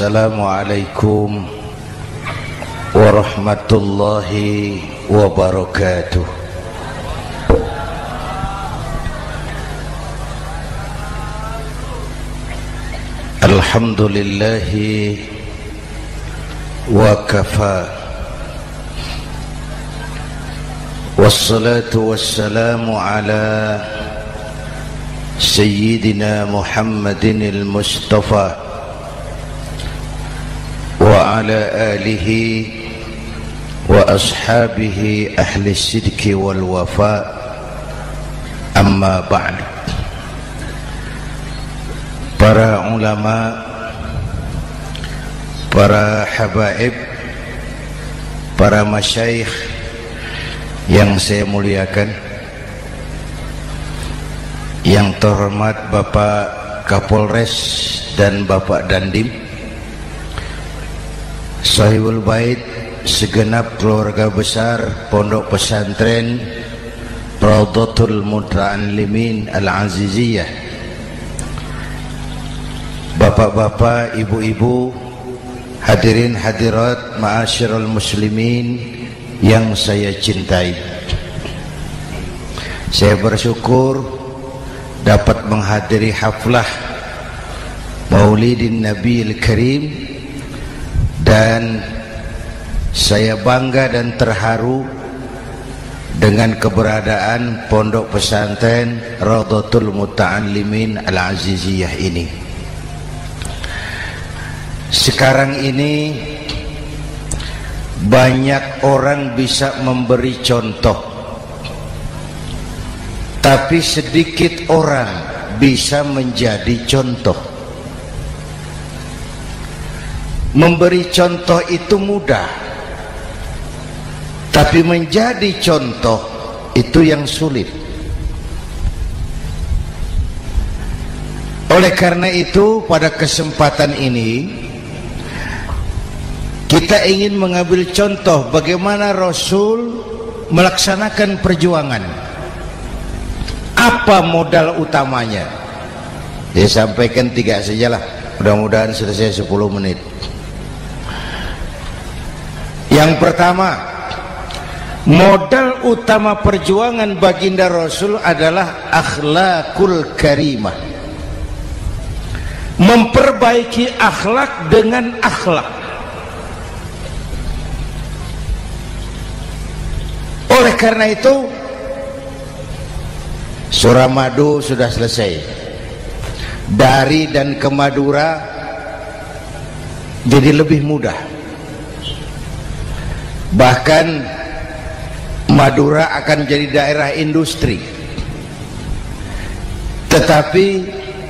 Assalamualaikum warahmatullahi wabarakatuh. Alhamdulillahi wa kafa, wassalatu wassalamu ala Sayyidina Muhammadin al-Mustafa wa ala alihi wa ashabihi ahli sidki wal wafa, amma ba'du. Para ulama, para habaib, para masyayikh yang saya muliakan, yang terhormat Bapak Kapolres dan Bapak Dandim, Sahibul Bait, segenap keluarga besar Pondok Pesantren Raudhatul Muta'allimin Al-Aziziyah, bapak-bapak, ibu-ibu, hadirin hadirat ma'asyiral muslimin yang saya cintai. Saya bersyukur dapat menghadiri haflah Maulidin Nabiil Karim, dan saya bangga dan terharu dengan keberadaan Pondok Pesantren Raudhatul Muta'allimin Al-Aziziyah ini. Sekarang ini banyak orang bisa memberi contoh, tapi sedikit orang bisa menjadi contoh. Memberi contoh itu mudah, tapi menjadi contoh itu yang sulit. Oleh karena itu, pada kesempatan ini kita ingin mengambil contoh bagaimana Rasul melaksanakan perjuangan. Apa modal utamanya? Saya sampaikan 3 sajalah, mudah-mudahan selesai 10 menit. Yang pertama, modal utama perjuangan baginda Rasul adalah akhlakul karimah. Memperbaiki akhlak dengan akhlak. Oleh karena itu, Suramadu sudah selesai. Dari dan ke Madura jadi lebih mudah. Bahkan Madura akan jadi daerah industri. Tetapi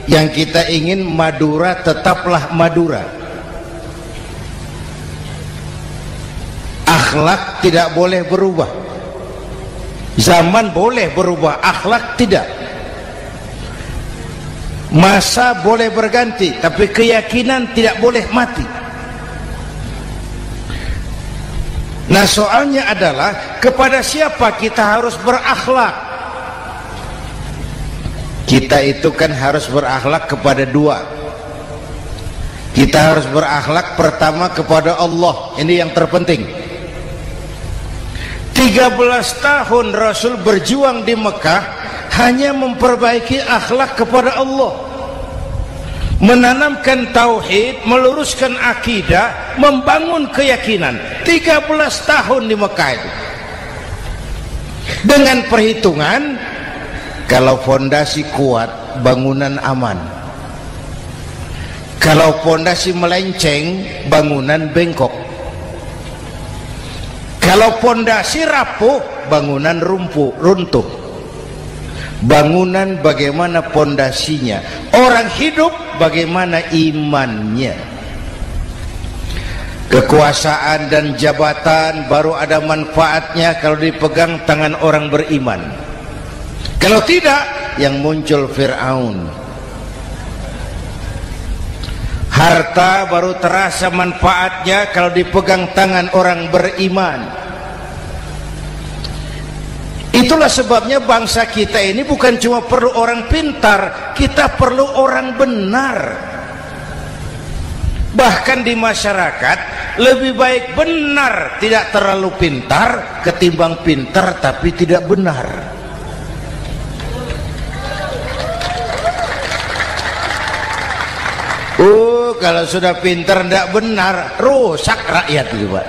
yang kita ingin, Madura tetaplah Madura. Akhlak tidak boleh berubah. Zaman boleh berubah, akhlak tidak. Masa boleh berganti, tapi keyakinan tidak boleh mati. Nah, soalnya adalah kepada siapa kita harus berakhlak. Kita itu kan harus berakhlak kepada 2. Kita harus berakhlak pertama kepada Allah. Ini yang terpenting. 13 tahun Rasul berjuang di Mekah hanya memperbaiki akhlak kepada Allah, menanamkan tauhid, meluruskan akidah, membangun keyakinan. 13 tahun di Mekah itu, dengan perhitungan kalau fondasi kuat, bangunan aman. Kalau fondasi melenceng, bangunan bengkok. Kalau fondasi rapuh, bangunan runtuh. Bangunan bagaimana fondasinya? Orang hidup bagaimana imannya? Kekuasaan dan jabatan baru ada manfaatnya kalau dipegang tangan orang beriman. Kalau tidak, yang muncul Fir'aun. Harta baru terasa manfaatnya kalau dipegang tangan orang beriman. Itulah sebabnya bangsa kita ini bukan cuma perlu orang pintar, kita perlu orang benar. Bahkan di masyarakat lebih baik benar tidak terlalu pintar ketimbang pintar tapi tidak benar. Kalau sudah pintar tidak benar, rusak rakyat itu Pak.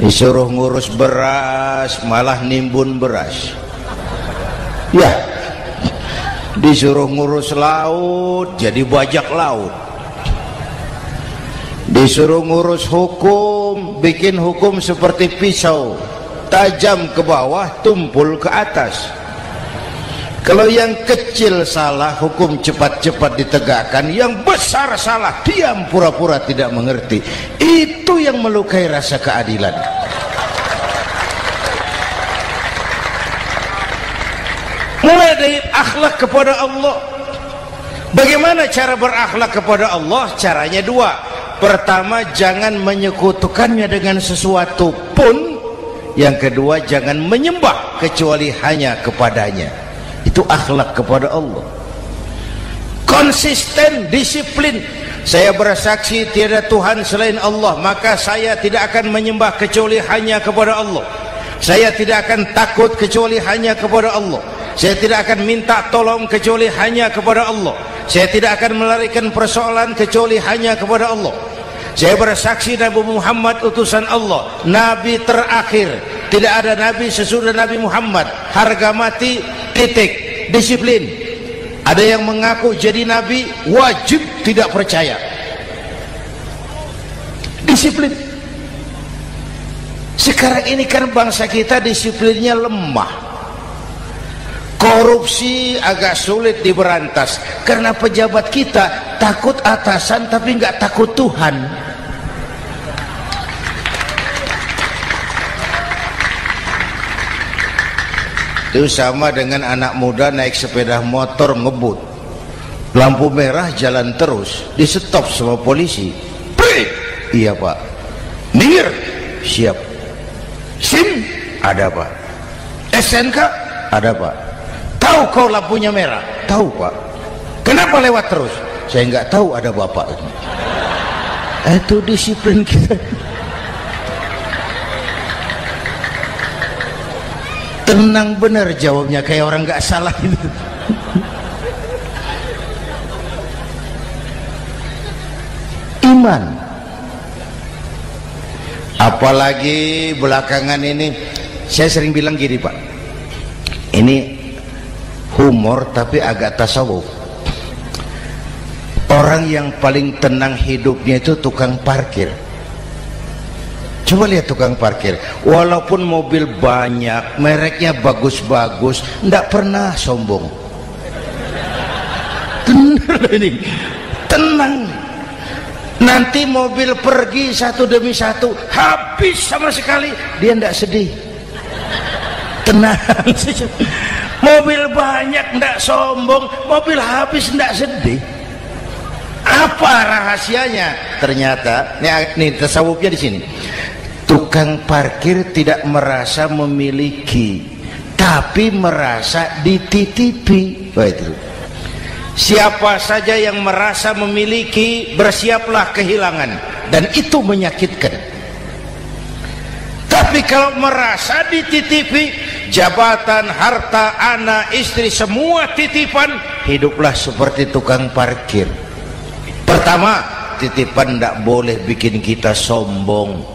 Disuruh ngurus beras malah nimbun beras. Ya, disuruh ngurus laut jadi bajak laut. Disuruh ngurus hukum, bikin hukum seperti pisau, tajam ke bawah, tumpul ke atas. Kalau yang kecil salah, hukum cepat-cepat ditegakkan. Yang besar salah, diam pura-pura tidak mengerti. Itu yang melukai rasa keadilan. Mulai dari akhlak kepada Allah. Bagaimana cara berakhlak kepada Allah? Caranya dua. Pertama, jangan menyekutukannya dengan sesuatu pun. Yang kedua, jangan menyembah kecuali hanya kepadanya. Itu akhlak kepada Allah. Konsisten, disiplin. Saya bersaksi tiada Tuhan selain Allah, maka saya tidak akan menyembah kecuali hanya kepada Allah. Saya tidak akan takut kecuali hanya kepada Allah. Saya tidak akan minta tolong kecuali hanya kepada Allah. Saya tidak akan melarikan persoalan kecuali hanya kepada Allah. Saya bersaksi Nabi Muhammad utusan Allah, Nabi terakhir. Tidak ada Nabi sesudah Nabi Muhammad. Harga mati, titik. Disiplin. Ada yang mengaku jadi Nabi, wajib tidak percaya. Disiplin. Sekarang ini kan bangsa kita disiplinnya lemah. Korupsi agak sulit diberantas karena pejabat kita takut atasan tapi nggak takut Tuhan. Itu sama dengan anak muda naik sepeda motor ngebut, lampu merah jalan terus, di stop sama polisi. Prit! Iya Pak. Minggir. Siap. SIM? Ada Pak. SNK? Ada Pak. Tahu kau lampunya merah? Tahu Pak. Kenapa lewat terus? Saya nggak tahu, ada Bapak. Itu disiplin kita. Tenang bener jawabnya, kayak orang nggak salah itu. Iman. Apalagi belakangan ini saya sering bilang gini Pak, ini humor tapi agak tasawuf. Orang yang paling tenang hidupnya itu tukang parkir. Coba lihat tukang parkir, walaupun mobil banyak, mereknya bagus-bagus, tidak pernah sombong. Benar ini, tenang. Nanti mobil pergi satu demi satu, habis sama sekali, dia tidak sedih. Tenang. Mobil banyak tidak sombong, mobil habis tidak sedih. Apa rahasianya? Ternyata, nih tasawufnya di sini. Tukang parkir tidak merasa memiliki, tapi merasa dititipi. Wah, itu. Siapa saja yang merasa memiliki, bersiaplah kehilangan, dan itu menyakitkan. Tapi kalau merasa dititipi, jabatan, harta, anak, istri, semua titipan, hiduplah seperti tukang parkir. Pertama, titipan tidak boleh bikin kita sombong.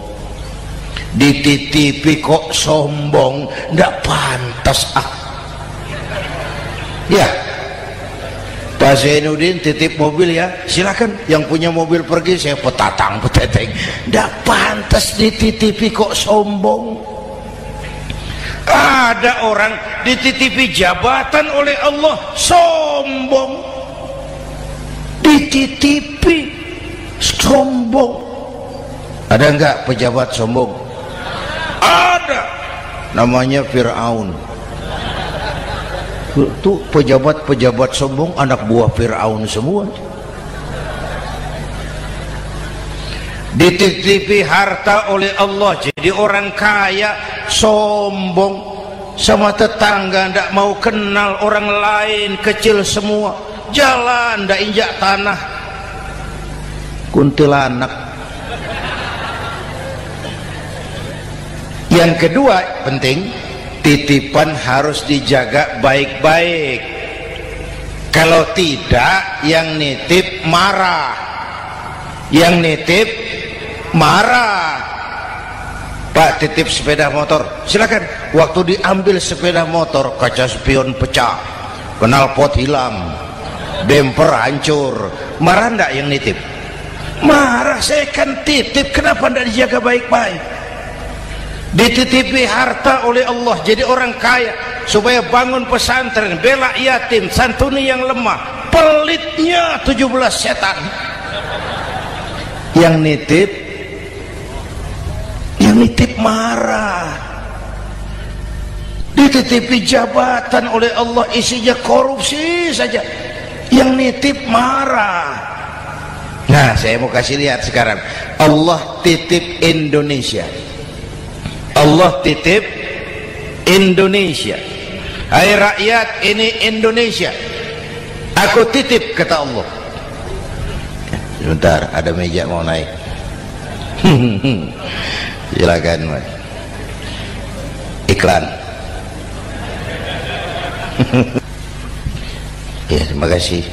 Dititipi kok sombong, tidak pantas ya. Pak Zainuddin titip mobil ya, silakan. Yang punya mobil pergi, saya peteteng. Tidak pantas dititipi kok sombong. Ada orang dititipi jabatan oleh Allah sombong, dititipi sombong. Ada enggak pejabat sombong? Ada, namanya Fir'aun. Itu pejabat-pejabat sombong anak buah Fir'aun semua. Dititipi harta oleh Allah, jadi orang kaya sombong, sama tetangga tidak mau kenal, orang lain kecil semua, jalan tidak injak tanah. kuntilanak. Yang kedua penting, titipan harus dijaga baik-baik. Kalau tidak, yang nitip marah. Yang nitip marah. Pak, titip sepeda motor, silakan. Waktu diambil sepeda motor, kaca spion pecah, knalpot hilang, bemper hancur. Marah enggak yang nitip? Marah. Saya kan titip, kenapa enggak dijaga baik-baik? Dititipi harta oleh Allah jadi orang kaya supaya bangun pesantren, bela yatim, santuni yang lemah. Pelitnya 17 setan. Yang nitip marah. Dititipi jabatan oleh Allah isinya korupsi saja, yang nitip marah. Nah, saya mau kasih lihat sekarang. Allah titip Indonesia. Allah titip Indonesia. Hai rakyat, ini Indonesia, aku titip, kata Allah. Sebentar, ada meja mau naik. Silakan, Mas. Iklan. Ya, terima kasih.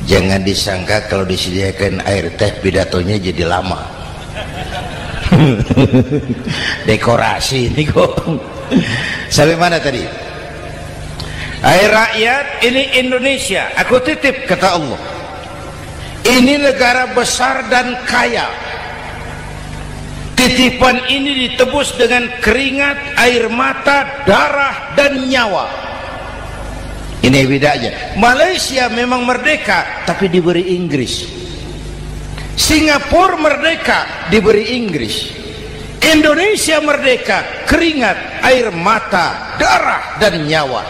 Jangan disangka kalau disediakan air teh pidatonya jadi lama. Dekorasi ini kok. Sampai mana tadi? Hai rakyat, ini Indonesia, aku titip, kata Allah. Ini negara besar dan kaya. Titipan ini ditebus dengan keringat, air mata, darah, dan nyawa. Ini bedanya. Malaysia memang merdeka, tapi diberi Inggris. Singapura merdeka, diberi Inggris. Indonesia merdeka, keringat, air mata, darah, dan nyawa.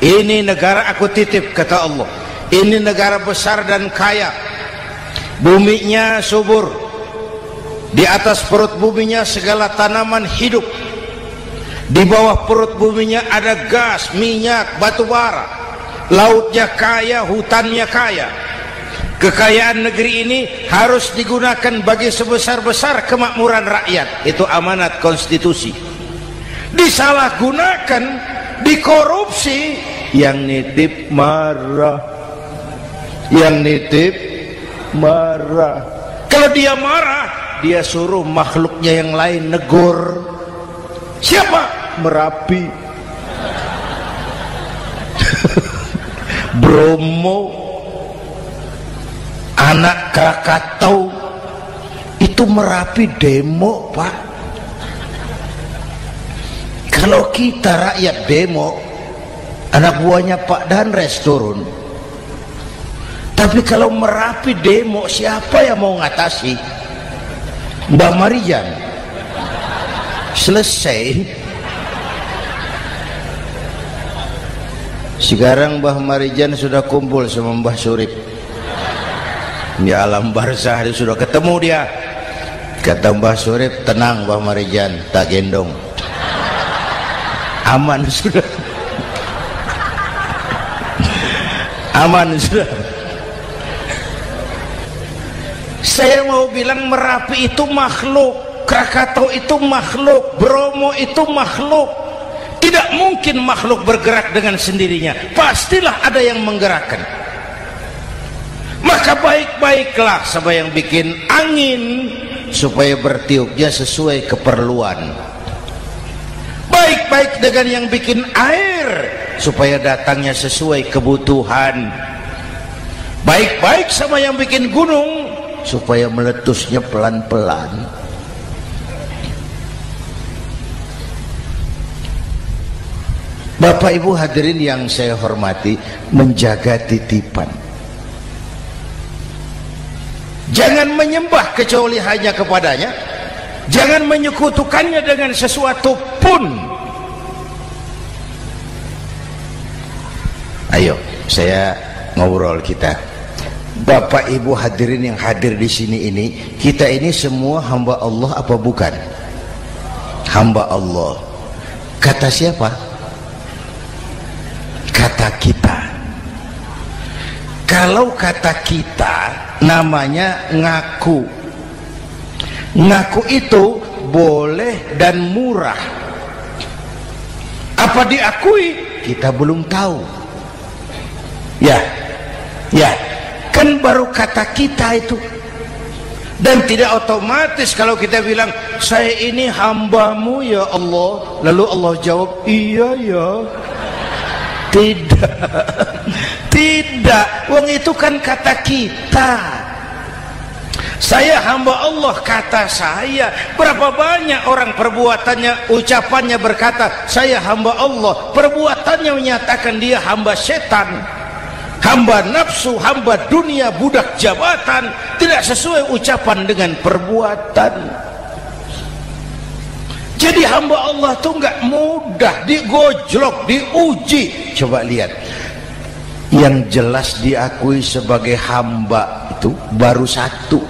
Ini negara aku titip, kata Allah. Ini negara besar dan kaya. Buminya subur. Di atas perut buminya segala tanaman hidup. Di bawah perut buminya ada gas, minyak, batu bara. Lautnya kaya, hutannya kaya. Kekayaan negeri ini harus digunakan bagi sebesar-besar kemakmuran rakyat. Itu amanat konstitusi. Disalahgunakan, dikorupsi, yang nitip marah. Yang nitip marah. Kalau dia marah, dia suruh makhluknya yang lain negur. Siapa? Merapi, Bromo, anak Krakatau. Itu Merapi demo, Pak. Kalau kita rakyat demo, anak buahnya Pak Danres turun. Tapi kalau Merapi demo, siapa yang mau ngatasi? Mbak Marijan. Selesai. Sekarang Mbah Marijan sudah kumpul sama Mbah Surip di alam barzah, dia sudah ketemu dia. Kata Mbah Surip, tenang Mbah Marijan, tak gendong, aman sudah. Aman sudah. Saya mau bilang Merapi itu makhluk, Krakatau itu makhluk, Bromo itu makhluk. Tidak mungkin makhluk bergerak dengan sendirinya, pastilah ada yang menggerakkan. Maka baik-baiklah sama yang bikin angin supaya bertiupnya sesuai keperluan. Baik-baik dengan yang bikin air supaya datangnya sesuai kebutuhan. Baik-baik sama yang bikin gunung supaya meletusnya pelan-pelan. Bapak Ibu hadirin yang saya hormati, menjaga titipan. Jangan menyembah kecuali hanya kepadanya. Jangan menyekutukannya dengan sesuatu pun. Ayo, saya ngobrol kita. Bapak Ibu hadirin yang hadir di sini ini, kita ini semua hamba Allah apa bukan? Hamba Allah. Kata siapa? Kata kita. Kalau kata kita, namanya ngaku. Ngaku itu boleh dan murah. Apa diakui? Kita belum tahu. Ya, kan baru kata kita itu. Dan tidak otomatis kalau kita bilang saya ini hambamu ya Allah, lalu Allah jawab iya ya. Tidak, wong itu kan kata kita. Saya hamba Allah, kata saya. Berapa banyak orang perbuatannya, ucapannya berkata saya hamba Allah, perbuatannya menyatakan dia hamba setan, hamba nafsu, hamba dunia, budak jabatan. Tidak sesuai ucapan dengan perbuatan. Jadi hamba Allah tuh nggak mudah, digojlok, diuji. Coba lihat, yang jelas diakui sebagai hamba itu baru satu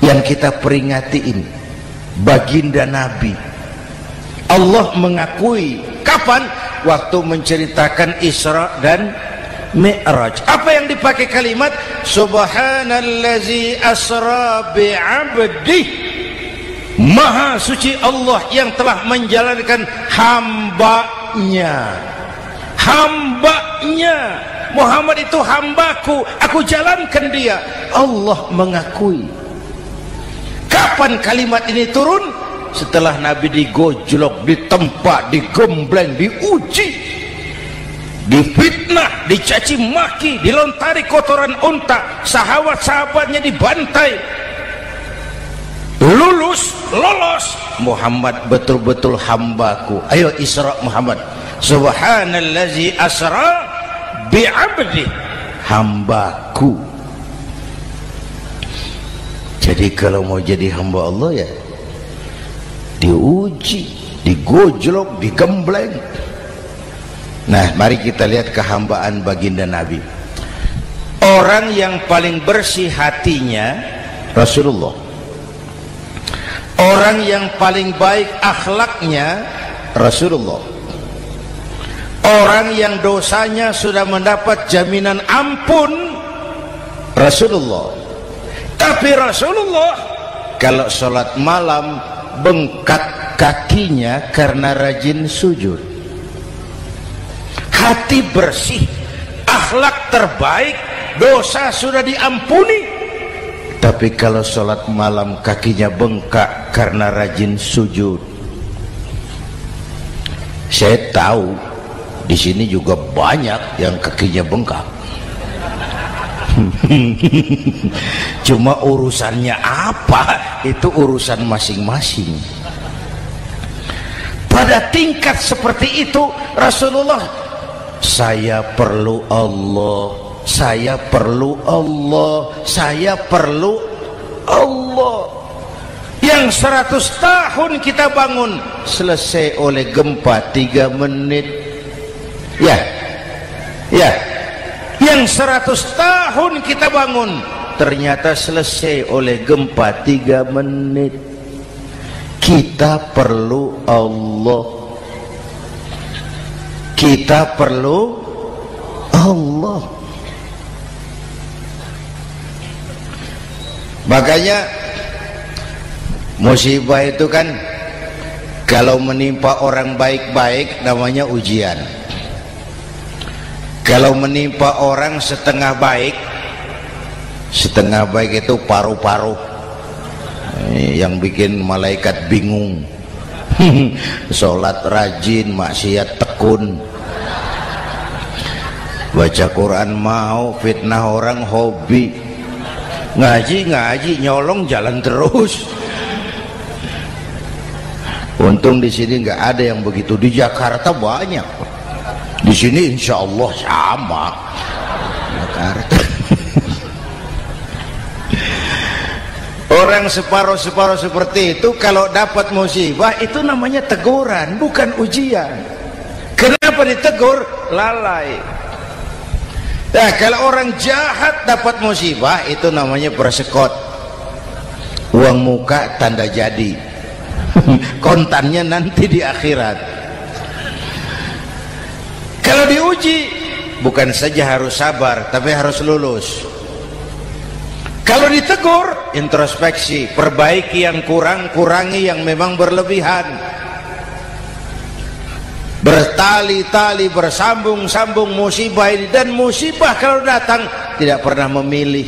yang kita peringati ini, baginda Nabi. Allah mengakui kapan? Waktu menceritakan Isra dan Mi'raj. Apa yang dipakai kalimat? Subhanallazi asra bi'abdih. Maha suci Allah yang telah menjalankan hambanya. Hambanya. Muhammad itu hambaku, aku jalankan dia. Allah mengakui. Kapan kalimat ini turun? Setelah Nabi digojlok, ditempa, digembleng, diuji, difitnah, dicaci maki, dilontari kotoran unta, sahabat-sahabatnya dibantai. Lolos, Muhammad betul-betul hambaku. Ayo Isra Muhammad. Subhanallazi asra bi'abdi, hambaku. Jadi kalau mau jadi hamba Allah ya diuji, digojlok, digembleng. Nah, mari kita lihat kehambaan baginda Nabi. Orang yang paling bersih hatinya Rasulullah. Orang yang paling baik akhlaknya Rasulullah. Orang yang dosanya sudah mendapat jaminan ampun Rasulullah. Tapi Rasulullah kalau sholat malam bengkak kakinya karena rajin sujud. Hati bersih, akhlak terbaik, dosa sudah diampuni. Tapi kalau sholat malam kakinya bengkak karena rajin sujud. Saya tahu di sini juga banyak yang kakinya bengkak. Cuma urusannya apa, itu urusan masing-masing. Pada tingkat seperti itu Rasulullah, saya perlu Allah, saya perlu Allah, saya perlu Allah. Yang 100 tahun kita bangun selesai oleh gempa 3 menit. Ya, yang 100 tahun kita bangun ternyata selesai oleh gempa 3 menit. Kita perlu Allah, kita perlu Allah. Makanya musibah itu kan kalau menimpa orang baik-baik namanya ujian. Kalau menimpa orang setengah baik itu paru-paru, yang bikin malaikat bingung. Sholat rajin, maksiat tekun, baca Quran mau, fitnah orang hobi, ngaji nyolong jalan terus. Untung di sini nggak ada yang begitu. Di Jakarta banyak. Di sini insya Allah sama. Jakarta. Orang separuh-separuh seperti itu kalau dapat musibah itu namanya teguran, bukan ujian. Kenapa ditegur? Lalai. Nah, kalau orang jahat dapat musibah itu namanya persekot. Uang muka tanda jadi. Kontannya nanti di akhirat. Kalau diuji bukan saja harus sabar tapi harus lulus. Kalau ditegur, introspeksi, perbaiki yang kurang, kurangi yang memang berlebihan. Bertali-tali, bersambung-sambung musibah ini, dan musibah kalau datang tidak pernah memilih,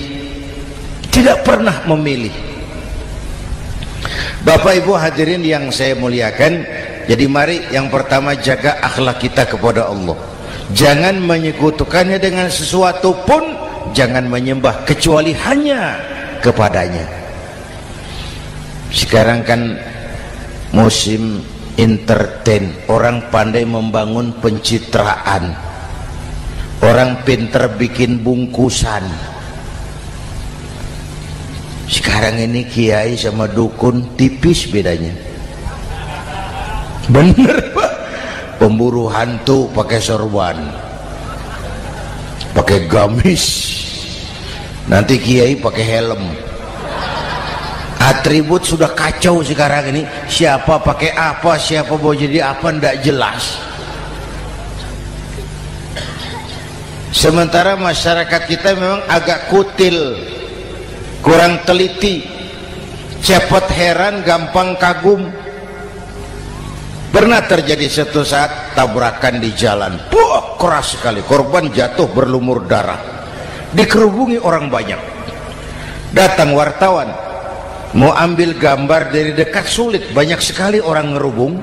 tidak pernah memilih. Bapak Ibu hadirin yang saya muliakan, jadi mari yang pertama jaga akhlak kita kepada Allah. Jangan menyekutukannya dengan sesuatu pun, jangan menyembah kecuali hanya kepadanya. Sekarang kan musim entertain, orang pandai membangun pencitraan, orang pinter bikin bungkusan. Sekarang ini kiai sama dukun tipis bedanya. Bener Pak, pemburu hantu pakai sorban, pakai gamis, nanti kiai pakai helm. Atribut sudah kacau sekarang ini, siapa pakai apa, siapa mau jadi apa, ndak jelas. Sementara masyarakat kita memang agak kutil, kurang teliti, cepat heran, gampang kagum. Pernah terjadi suatu saat tabrakan di jalan, keras sekali, korban jatuh berlumur darah, dikerubungi orang banyak. Datang wartawan mau ambil gambar dari dekat, sulit, banyak sekali orang ngerubung.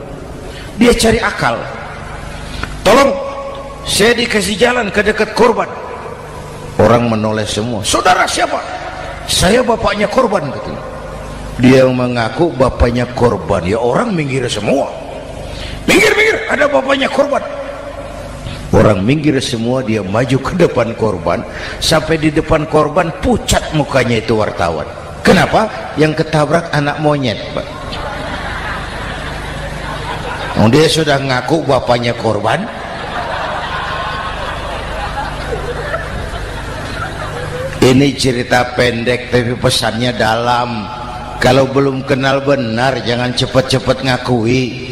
Dia cari akal, tolong saya dikasih jalan ke dekat korban. Orang menoleh semua, saudara siapa? Saya bapaknya korban, katanya. Dia mengaku bapaknya korban, ya orang minggir semua. Minggir, ada bapaknya korban. Orang minggir semua, dia maju ke depan korban. Sampai di depan korban pucat mukanya itu wartawan. Kenapa? Yang ketabrak anak monyet, Pak. Dia sudah ngaku bapaknya korban. Ini cerita pendek tapi pesannya dalam. Kalau belum kenal benar jangan cepat-cepat ngakui.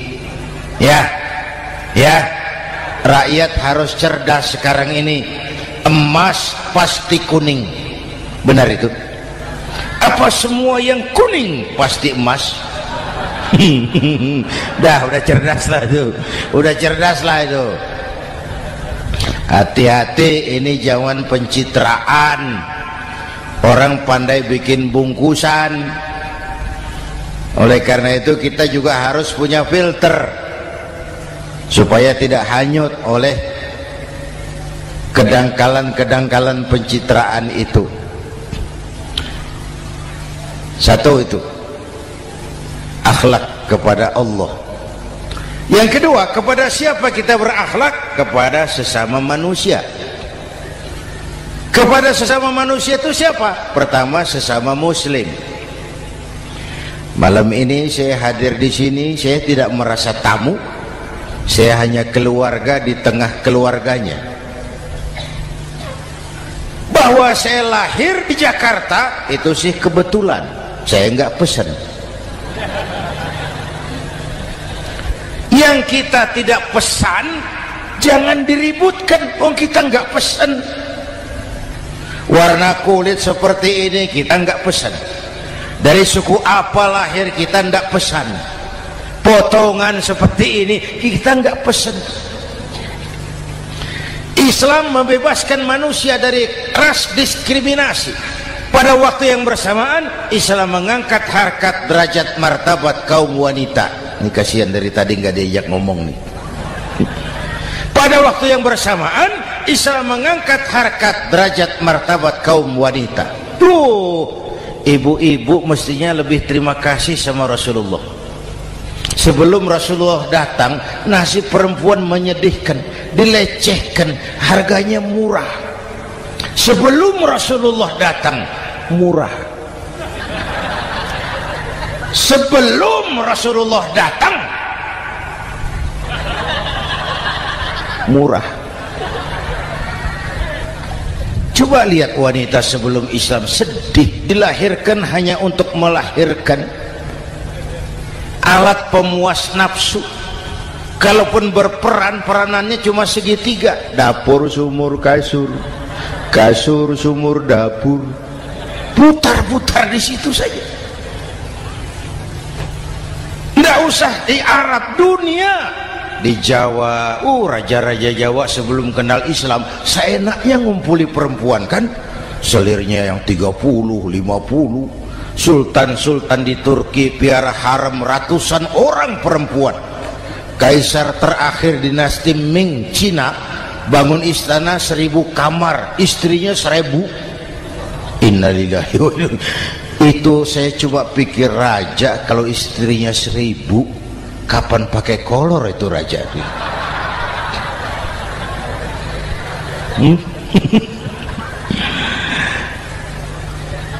Ya, rakyat harus cerdas sekarang ini. Emas pasti kuning, benar itu? Apa semua yang kuning pasti emas? Udah cerdas lah itu, udah cerdas lah itu. Hati-hati, ini jangan pencitraan. Orang pandai bikin bungkusan. Oleh karena itu kita juga harus punya filter supaya tidak hanyut oleh kedangkalan-kedangkalan pencitraan itu. Satu itu akhlak kepada Allah. Yang kedua, kepada siapa kita berakhlak? Kepada sesama manusia. Kepada sesama manusia itu siapa? Pertama, sesama muslim. Malam ini saya hadir di sini, saya tidak merasa tamu. Saya hanya keluarga di tengah keluarganya. Bahwa saya lahir di Jakarta itu sih kebetulan, saya nggak pesan. Yang kita tidak pesan jangan diributkan. Kita nggak pesan. Warna kulit seperti ini kita nggak pesan. Dari suku apa lahir kita nggak pesan. Potongan seperti ini kita nggak pesan. Islam membebaskan manusia dari ras diskriminasi. Pada waktu yang bersamaan Islam mengangkat harkat, derajat, martabat kaum wanita. Ini kasihan dari tadi nggak diajak ngomong nih. Pada waktu yang bersamaan Islam mengangkat harkat, derajat, martabat kaum wanita. Tuh, ibu-ibu mestinya lebih terima kasih sama Rasulullah. Sebelum Rasulullah datang, nasib perempuan menyedihkan, dilecehkan, harganya murah. Sebelum Rasulullah datang, murah. Sebelum Rasulullah datang, murah. Coba lihat wanita sebelum Islam, sedih, dilahirkan hanya untuk melahirkan, alat pemuas nafsu. Kalaupun berperan, peranannya cuma segitiga, dapur sumur kasur, kasur sumur dapur, putar berputar di situ saja. Tidak usah di Arab, dunia, di Jawa. Raja-raja Jawa sebelum kenal Islam seenaknya ngumpuli perempuan kan, selirnya yang 30, 50. Sultan-sultan di Turki piara harem ratusan orang perempuan. Kaisar terakhir dinasti Ming Cina bangun istana 1000 kamar, istrinya 1000. Innalillahi wa inna. Itu saya coba pikir, raja kalau istrinya 1000, kapan pakai kolor itu raja?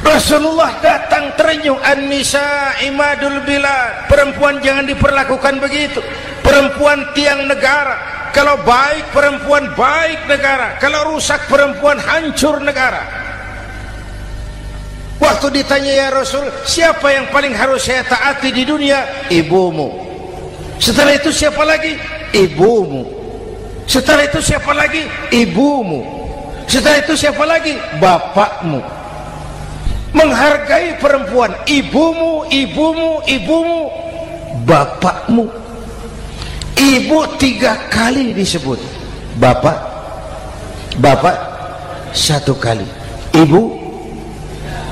Rasulullah datang terenyuh, an-nisa imadul bilad, perempuan jangan diperlakukan begitu, perempuan tiang negara. Kalau baik perempuan baik negara, kalau rusak perempuan hancur negara. Waktu ditanya, ya Rasul, siapa yang paling harus saya taati di dunia? Ibumu. Setelah itu siapa lagi? Ibumu. Setelah itu siapa lagi? Ibumu. Setelah itu siapa lagi? Bapakmu. Menghargai perempuan, ibumu, ibumu, ibumu, bapakmu. Ibu 3 kali disebut, bapak 1 kali, ibu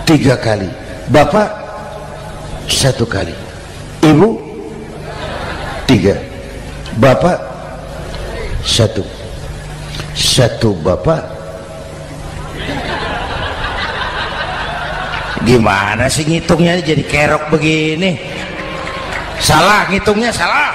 3 kali, bapak 1 kali, ibu 3, bapak 1, 1 bapak. Gimana sih ngitungnya jadi kerok begini? Salah ngitungnya, salah.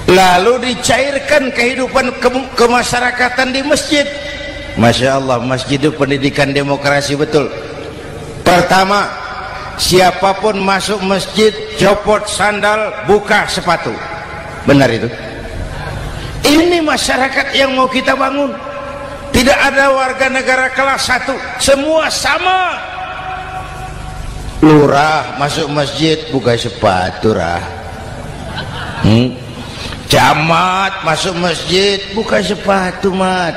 Lalu dicairkan kehidupan kemasyarakatan di masjid. Masya Allah, masjid itu pendidikan demokrasi betul. Pertama, siapapun masuk masjid copot sandal, buka sepatu. Benar itu? Ini masyarakat yang mau kita bangun. Tidak ada warga negara kelas 1, semua sama. Lurah masuk masjid buka sepatu, rah. Camat masuk masjid buka sepatu, mat.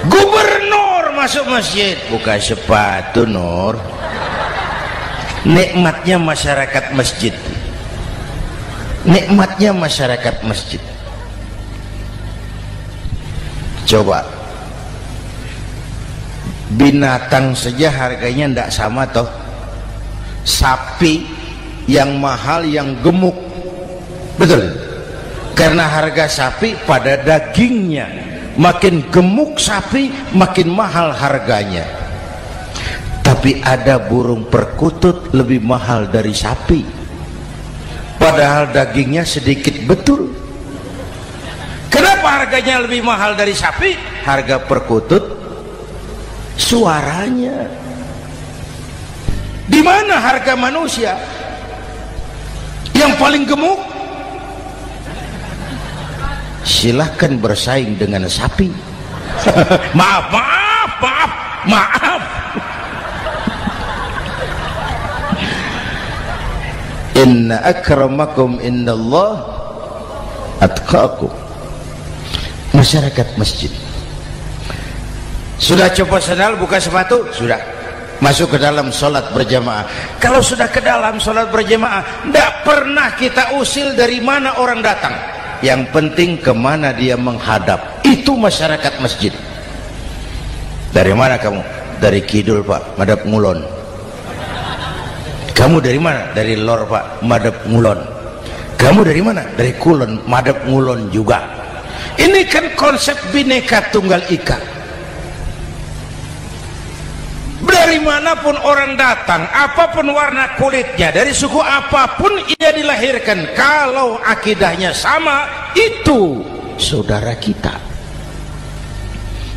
Gubernur masuk masjid buka sepatu, Nur. Nikmatnya masyarakat masjid, nikmatnya masyarakat masjid. Coba binatang saja harganya tidak sama toh. Sapi yang mahal, yang gemuk, betul? Karena harga sapi pada dagingnya. Makin gemuk sapi makin mahal harganya. Tapi ada burung perkutut lebih mahal dari sapi, padahal dagingnya sedikit, betul? Kenapa harganya lebih mahal dari sapi? Harga perkutut suaranya. Di mana harga manusia yang paling gemuk? Silahkan bersaing dengan sapi. Maaf. Inna akramakum indallah atqakum. Masyarakat masjid sudah coba sandal, buka sepatu, sudah masuk ke dalam sholat berjamaah. Kalau sudah ke dalam sholat berjamaah, tidak pernah kita usil dari mana orang datang. Yang penting kemana dia menghadap. Itu masyarakat masjid. Dari mana kamu? Dari kidul, Pak, madhab ngulon. Kamu dari mana? Dari lor, Pak, madhab ngulon. Kamu dari mana? Dari kulon, madhab ngulon juga. Ini kan konsep bineka tunggal ika. Dari manapun orang datang, apapun warna kulitnya, dari suku apapun ia dilahirkan, kalau akidahnya sama, itu saudara kita.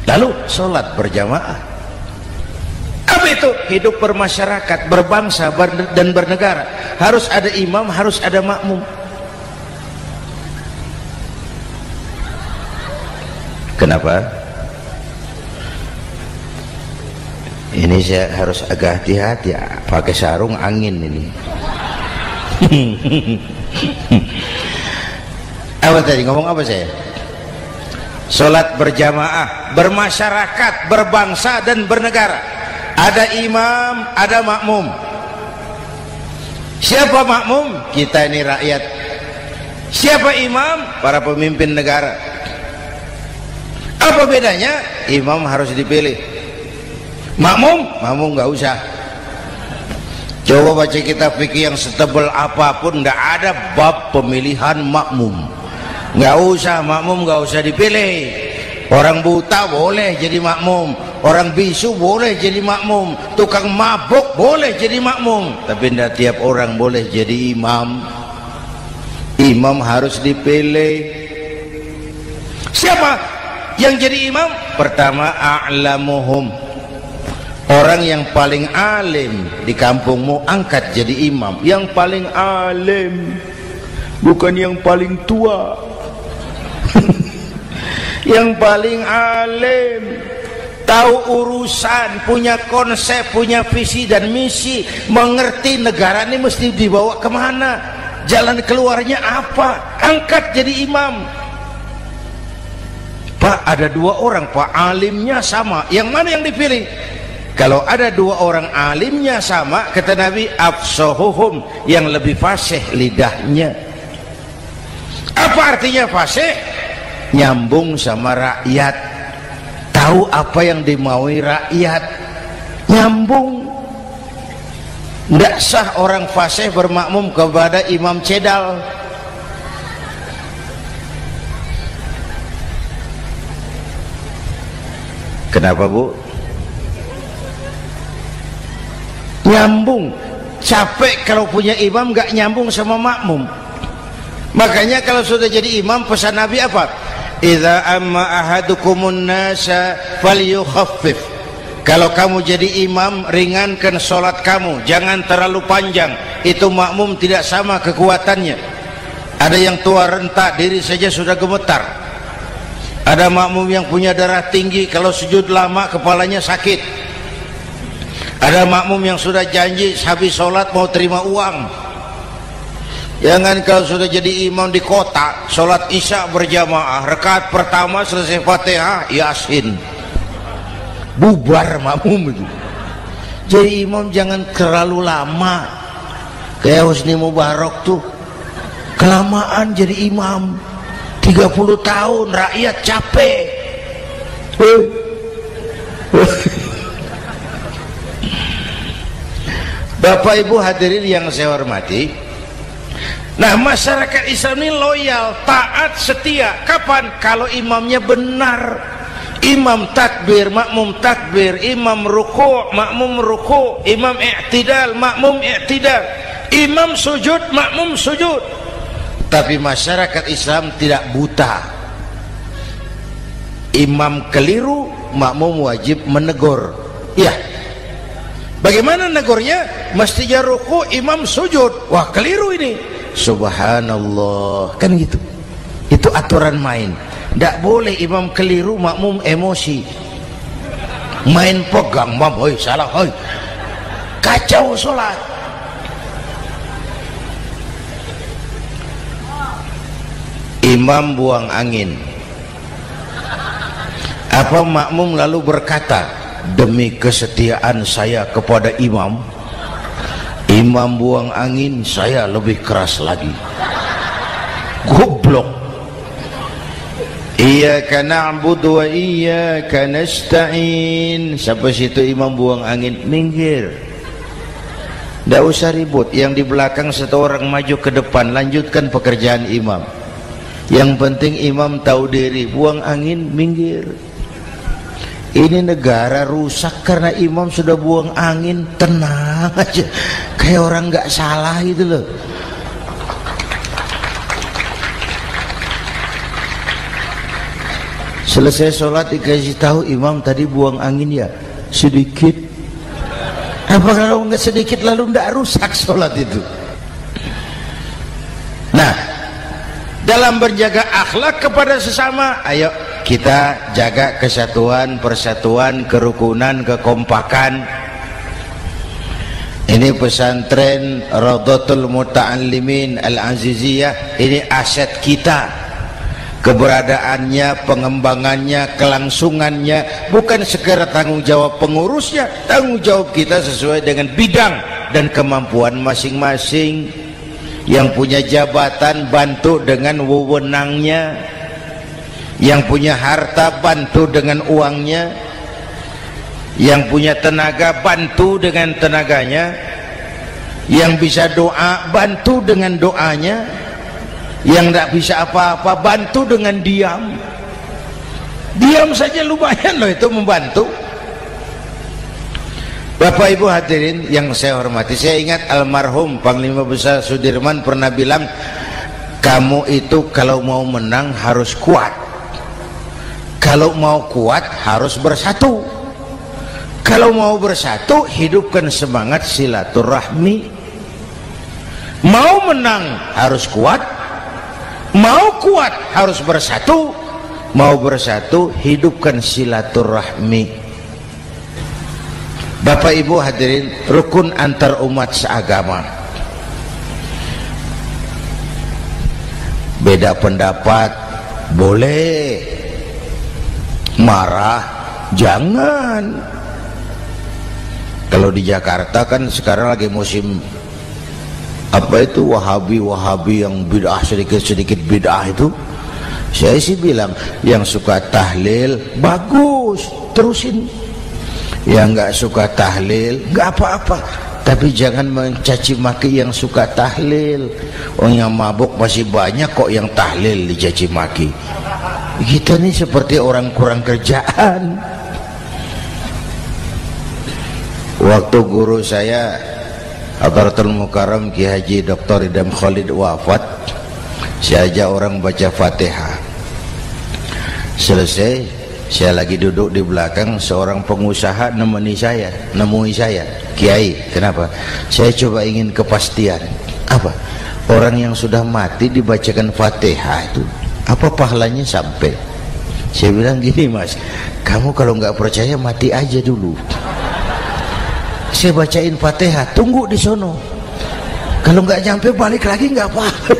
Lalu sholat berjamaah. Apa itu? Hidup bermasyarakat, berbangsa dan bernegara. Harus ada imam, harus ada makmum. Kenapa? Ini saya harus agak hati-hati ya, pakai sarung angin ini. Apa tadi ngomong apa saya? Sholat berjamaah, bermasyarakat, berbangsa dan bernegara. Ada imam, ada makmum. Siapa makmum? Kita ini rakyat. Siapa imam? Para pemimpin negara. Apa bedanya? Imam harus dipilih. Makmum? Makmum nggak usah. Coba baca kitab fikih yang setebal apapun, nggak ada bab pemilihan makmum. Nggak usah, makmum nggak usah dipilih. Orang buta boleh jadi makmum, orang bisu boleh jadi makmum, tukang mabuk boleh jadi makmum, tapi tidak tiap orang boleh jadi imam. Imam harus dipilih. Siapa yang jadi imam? Pertama, a'lamuhum, orang yang paling alim di kampungmu angkat jadi imam. Yang paling alim, bukan yang paling tua. Yang paling alim, tahu urusan, punya konsep, punya visi dan misi, mengerti negara ini mesti dibawa kemana, jalan keluarnya apa, angkat jadi imam. Pak, ada dua orang Pak, alimnya sama, yang mana yang dipilih? Kalau ada dua orang alimnya sama, kata Nabi, afsahuhum, yang lebih fasih lidahnya. Apa artinya fasih? Nyambung sama rakyat, tahu apa yang dimaui rakyat, nyambung. Tidak sah orang fasih bermakmum kepada imam cedal. Kenapa Bu? Nyambung. Capek kalau punya imam gak nyambung sama makmum. Makanya kalau sudah jadi imam, pesan Nabi apa? Idza amma ahadukumun nasa falyukhaffif. Kalau kamu jadi imam, ringankan sholat kamu, jangan terlalu panjang. Itu makmum tidak sama kekuatannya. Ada yang tua renta, diri saja sudah gemetar. Ada makmum yang punya darah tinggi, kalau sujud lama kepalanya sakit. Ada makmum yang sudah janji habis sholat mau terima uang. Jangan kalau sudah jadi imam di kota, sholat isya berjamaah, rakaat pertama selesai Fatihah, Yasin, bubar makmum itu. Jadi imam jangan terlalu lama. Kayak Husni Mubarak tuh, kelamaan jadi imam, 30 tahun, rakyat capek. Bapak Ibu hadirin yang saya hormati, nah masyarakat Islam ini loyal, taat, setia. Kapan? Kalau imamnya benar. Imam takbir, makmum takbir, imam ruku', makmum ruku', imam i'tidal, makmum i'tidal, imam sujud, makmum sujud. Tapi masyarakat Islam tidak buta. Imam keliru, makmum wajib menegur. Ya, bagaimana negurnya? Mestinya ruku', imam sujud. Wah, keliru ini. Subhanallah, kan gitu. Itu aturan main. Tidak boleh imam keliru, makmum emosi, main pegang, mam, hoi salah, hoi, kacau sholat. Imam buang angin, apa makmum lalu berkata, demi kesetiaan saya kepada imam, imam buang angin, saya lebih keras lagi. Goblok. Iyyaka na'budu wa iyyaka nasta'in. Sampai situ imam buang angin, minggir. Tidak usah ribut. Yang di belakang satu orang maju ke depan, lanjutkan pekerjaan imam. Yang penting imam tahu diri, buang angin, minggir. Ini negara rusak karena imam sudah buang angin, tenang aja, kayak orang nggak salah itu loh. Selesai sholat dikasih tahu imam tadi buang angin ya sedikit. Apa kalau nggak sedikit lalu nggak rusak sholat itu? Nah, dalam berjaga akhlak kepada sesama, ayo kita jaga kesatuan, persatuan, kerukunan, kekompakan. Ini pesantren Raudhatul Muta'allimin Al-Aziziyah, ini aset kita, keberadaannya, pengembangannya, kelangsungannya, bukan sekedar tanggung jawab pengurusnya, tanggung jawab kita sesuai dengan bidang dan kemampuan masing-masing. Yang punya jabatan bantu dengan wewenangnya, yang punya harta bantu dengan uangnya, yang punya tenaga bantu dengan tenaganya, yang bisa doa bantu dengan doanya, yang tidak bisa apa-apa bantu dengan diam. Diam saja lumayan loh itu membantu. Bapak Ibu hadirin yang saya hormati, saya ingat almarhum Panglima Besar Sudirman pernah bilang, kamu itu kalau mau menang harus kuat, kalau mau kuat harus bersatu, kalau mau bersatu hidupkan semangat silaturahmi. Mau menang harus kuat, mau kuat harus bersatu, mau bersatu hidupkan silaturahmi. Bapak Ibu hadirin, rukun antar umat seagama. Beda pendapat boleh, marah jangan. Kalau di Jakarta kan sekarang lagi musim apa itu wahabi yang bid'ah, sedikit bid'ah itu. Saya sih bilang yang suka tahlil bagus, terusin. Yang nggak suka tahlil nggak apa-apa, tapi jangan mencaci maki yang suka tahlil. Orang yang mabuk masih banyak kok yang tahlil dicaci maki. Kita nih seperti orang kurang kerjaan. Waktu guru saya Hadratul Mukarram Ki Haji Dr. Idham Khalid wafat, saya ajak orang baca Fatihah. Selesai, saya lagi duduk di belakang, seorang pengusaha nemui saya, Kiai, kenapa? Saya coba ingin kepastian. Apa? Orang yang sudah mati dibacakan Fatihah itu apa pahalanya sampai? Saya bilang gini, Mas, kamu kalau nggak percaya mati aja dulu. Saya bacain Fatihah, tunggu di sono. Kalau nggak nyampe balik lagi nggak apa-apa.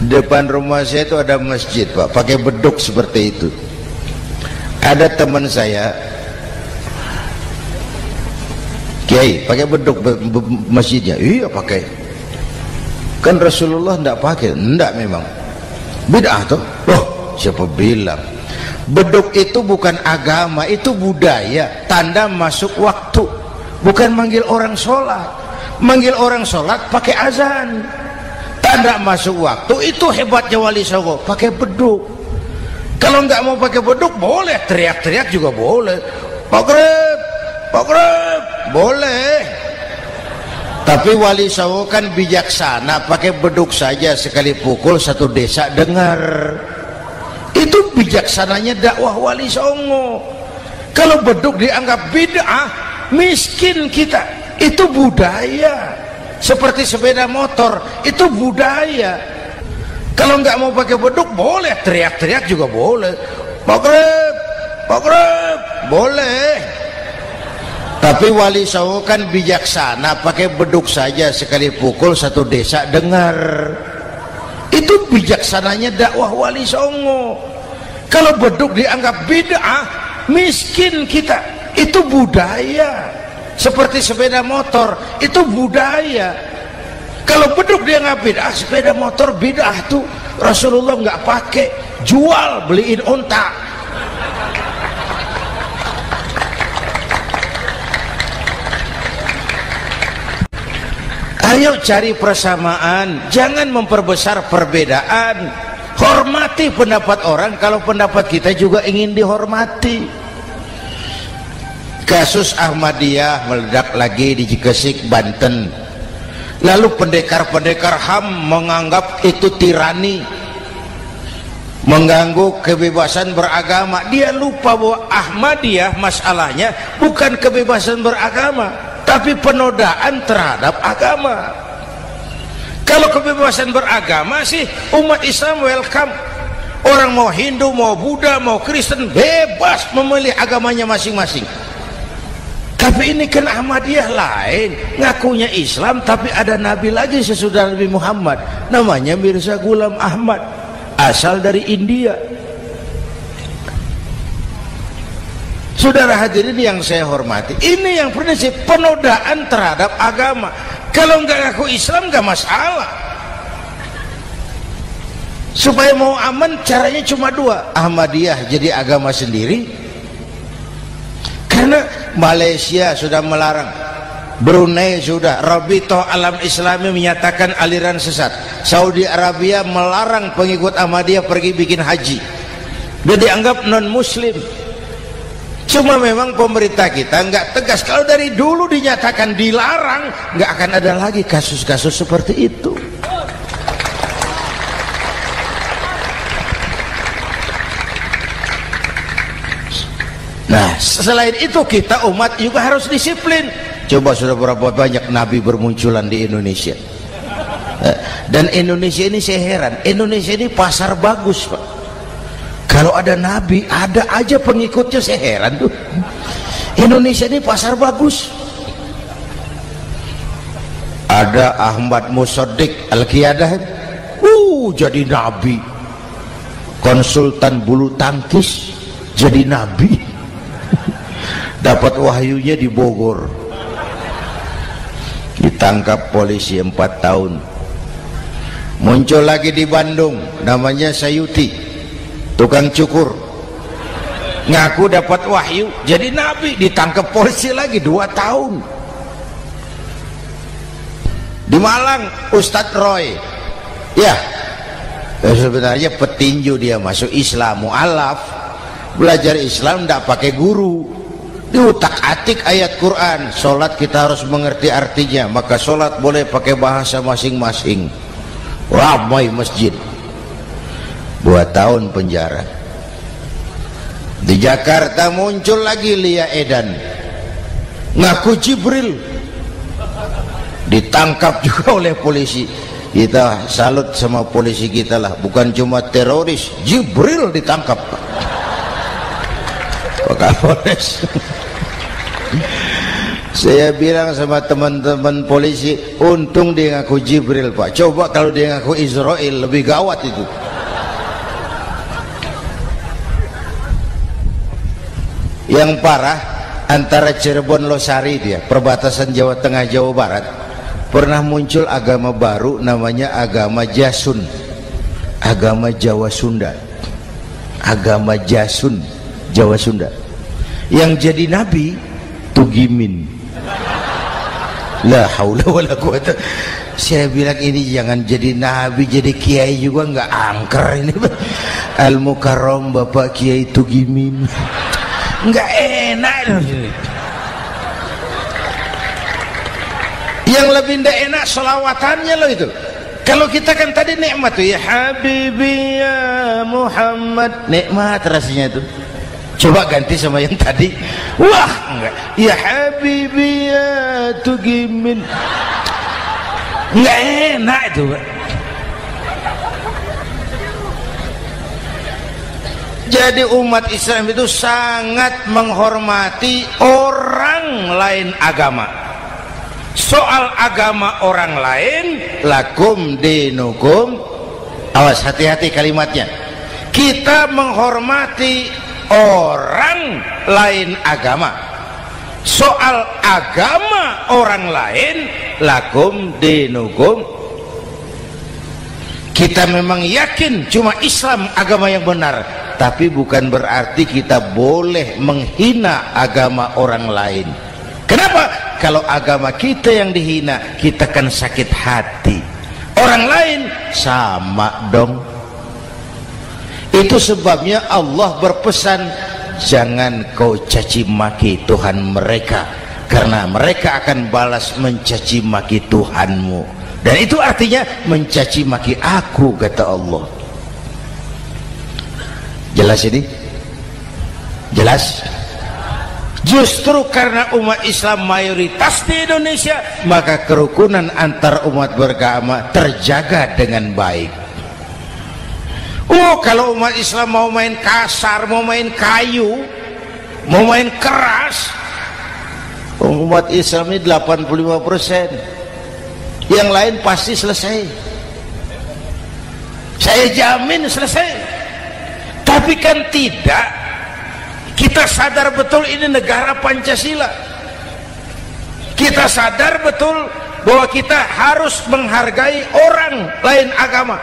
Depan rumah saya itu ada masjid, Pak, pakai beduk seperti itu. Ada teman saya, Kiai, pakai beduk masjidnya. Iya pakai. Kan Rasulullah tidak pakai. Tidak memang. Bid'ah tuh. Oh, siapa bilang? Beduk itu bukan agama, itu budaya, tanda masuk waktu. Bukan manggil orang sholat. Manggil orang sholat pakai azan. Tanda masuk waktu, itu hebatnya Wali Songo, pakai beduk. Kalau nggak mau pakai beduk boleh, teriak-teriak juga boleh. Maghrib, boleh. Tapi Wali Songo kan bijaksana, pakai beduk saja, sekali pukul satu desa dengar. Itu bijaksananya dakwah Wali Songo. Kalau beduk dianggap bid'ah, miskin kita. Itu budaya. Seperti sepeda motor, itu budaya. Kalau nggak mau pakai beduk boleh, teriak-teriak juga boleh. Maghrib, boleh. Tapi Wali Songo kan bijaksana, pakai beduk saja, sekali pukul satu desa dengar. Itu bijaksananya dakwah Wali Songo. Kalau beduk dianggap bid'ah, miskin kita. Itu budaya. Seperti sepeda motor, itu budaya. Kalau beduk dia nggak bid'ah, sepeda motor bid'ah tuh. Rasulullah nggak pakai, jual, beliin unta. Ayo cari persamaan, jangan memperbesar perbedaan. Hormati pendapat orang, kalau pendapat kita juga ingin dihormati. Kasus Ahmadiyah meledak lagi di Cikesik, Banten. Lalu pendekar-pendekar HAM menganggap itu tirani, mengganggu kebebasan beragama. Dia lupa bahwa Ahmadiyah masalahnya bukan kebebasan beragama, tapi penodaan terhadap agama. Kalau kebebasan beragama sih umat Islam welcome. Orang mau Hindu, mau Buddha, mau Kristen bebas memilih agamanya masing-masing. Tapi ini kan Ahmadiyah lain, ngakunya Islam tapi ada nabi lagi sesudah Nabi Muhammad, namanya Mirza Ghulam Ahmad, asal dari India. Saudara hadirin yang saya hormati, ini yang prinsip penodaan terhadap agama. Kalau nggak ngaku Islam nggak masalah. Supaya mau aman caranya cuma dua, Ahmadiyah jadi agama sendiri, karena Malaysia sudah melarang, Brunei sudah, Rabithah Alam Islami menyatakan aliran sesat, Saudi Arabia melarang pengikut Ahmadiyah pergi bikin haji, dia dianggap non muslim. Cuma memang pemerintah kita nggak tegas. Kalau dari dulu dinyatakan dilarang, nggak akan ada lagi kasus-kasus seperti itu. Nah, selain itu kita umat juga harus disiplin. Coba sudah berapa banyak nabi bermunculan di Indonesia. Dan Indonesia ini saya heran, Indonesia ini pasar bagus, Pak. Kalau ada nabi, ada aja pengikutnya, saya heran tuh. Indonesia ini pasar bagus. Ada Ahmad Musaddiq Al-Qiyadah, jadi nabi. Konsultan bulu tangkis jadi nabi. Dapat wahyunya di Bogor, ditangkap polisi 4 tahun. Muncul lagi di Bandung, namanya Sayuti, tukang cukur, ngaku dapat wahyu jadi nabi, ditangkap polisi lagi 2 tahun. Di Malang Ustadz Roy, ya sebenarnya petinju, dia masuk Islam, mu'alaf, belajar Islam tidak pakai guru, diutak-atik ayat Quran. Sholat kita harus mengerti artinya, maka sholat boleh pakai bahasa masing-masing. Ramai masjid. 2 tahun penjara. Di Jakarta muncul lagi Lia Edan, ngaku Jibril, ditangkap juga oleh polisi. Kita salut sama polisi kita lah, bukan cuma teroris, Jibril ditangkap Pak Kapolres. Saya bilang sama teman-teman polisi, untung dia ngaku Jibril, Pak. Coba kalau dia ngaku Israel, lebih gawat itu. Yang parah, antara Cirebon Losari, dia perbatasan Jawa Tengah Jawa Barat, pernah muncul agama baru namanya agama Jasun, agama Jawa Sunda, agama Jasun Jawa Sunda. Yang jadi nabi Tugimin. La haula wala quwata. Saya bilang ini jangan jadi nabi, jadi kiai juga nggak angker ini. Al Mukarram Bapak Kiai Tugimin, nggak enak. Yang lebih ndak enak selawatannya loh itu. Kalau kita kan tadi nikmat tuh, ya Habibi ya Muhammad, nikmat rasanya itu. Coba ganti sama yang tadi, wah enggak, ya Habibi ya Tugimin, enggak enak itu, Pak. Jadi umat Islam itu sangat menghormati orang lain agama. Soal agama orang lain, lakum dinukum, awas hati-hati kalimatnya. Kita menghormati orang lain agama. Soal agama orang lain, lakum dinukum, kita memang yakin cuma Islam agama yang benar, tapi bukan berarti kita boleh menghina agama orang lain. Kenapa? Kalau agama kita yang dihina, kita kan sakit hati. Orang lain sama dong. Itu sebabnya Allah berpesan, jangan kau caci maki Tuhan mereka, karena mereka akan balas mencaci maki Tuhanmu. Dan itu artinya mencaci maki aku, kata Allah. Jelas ini? Jelas? Justru karena umat Islam mayoritas di Indonesia, maka kerukunan antar umat beragama terjaga dengan baik. Kalau umat Islam mau main kasar, mau main kayu, mau main keras, Umat Islam ini 85%, yang lain pasti selesai, saya jamin selesai. Tapi kan tidak, kita sadar betul ini negara Pancasila, kita sadar betul bahwa kita harus menghargai orang lain agama,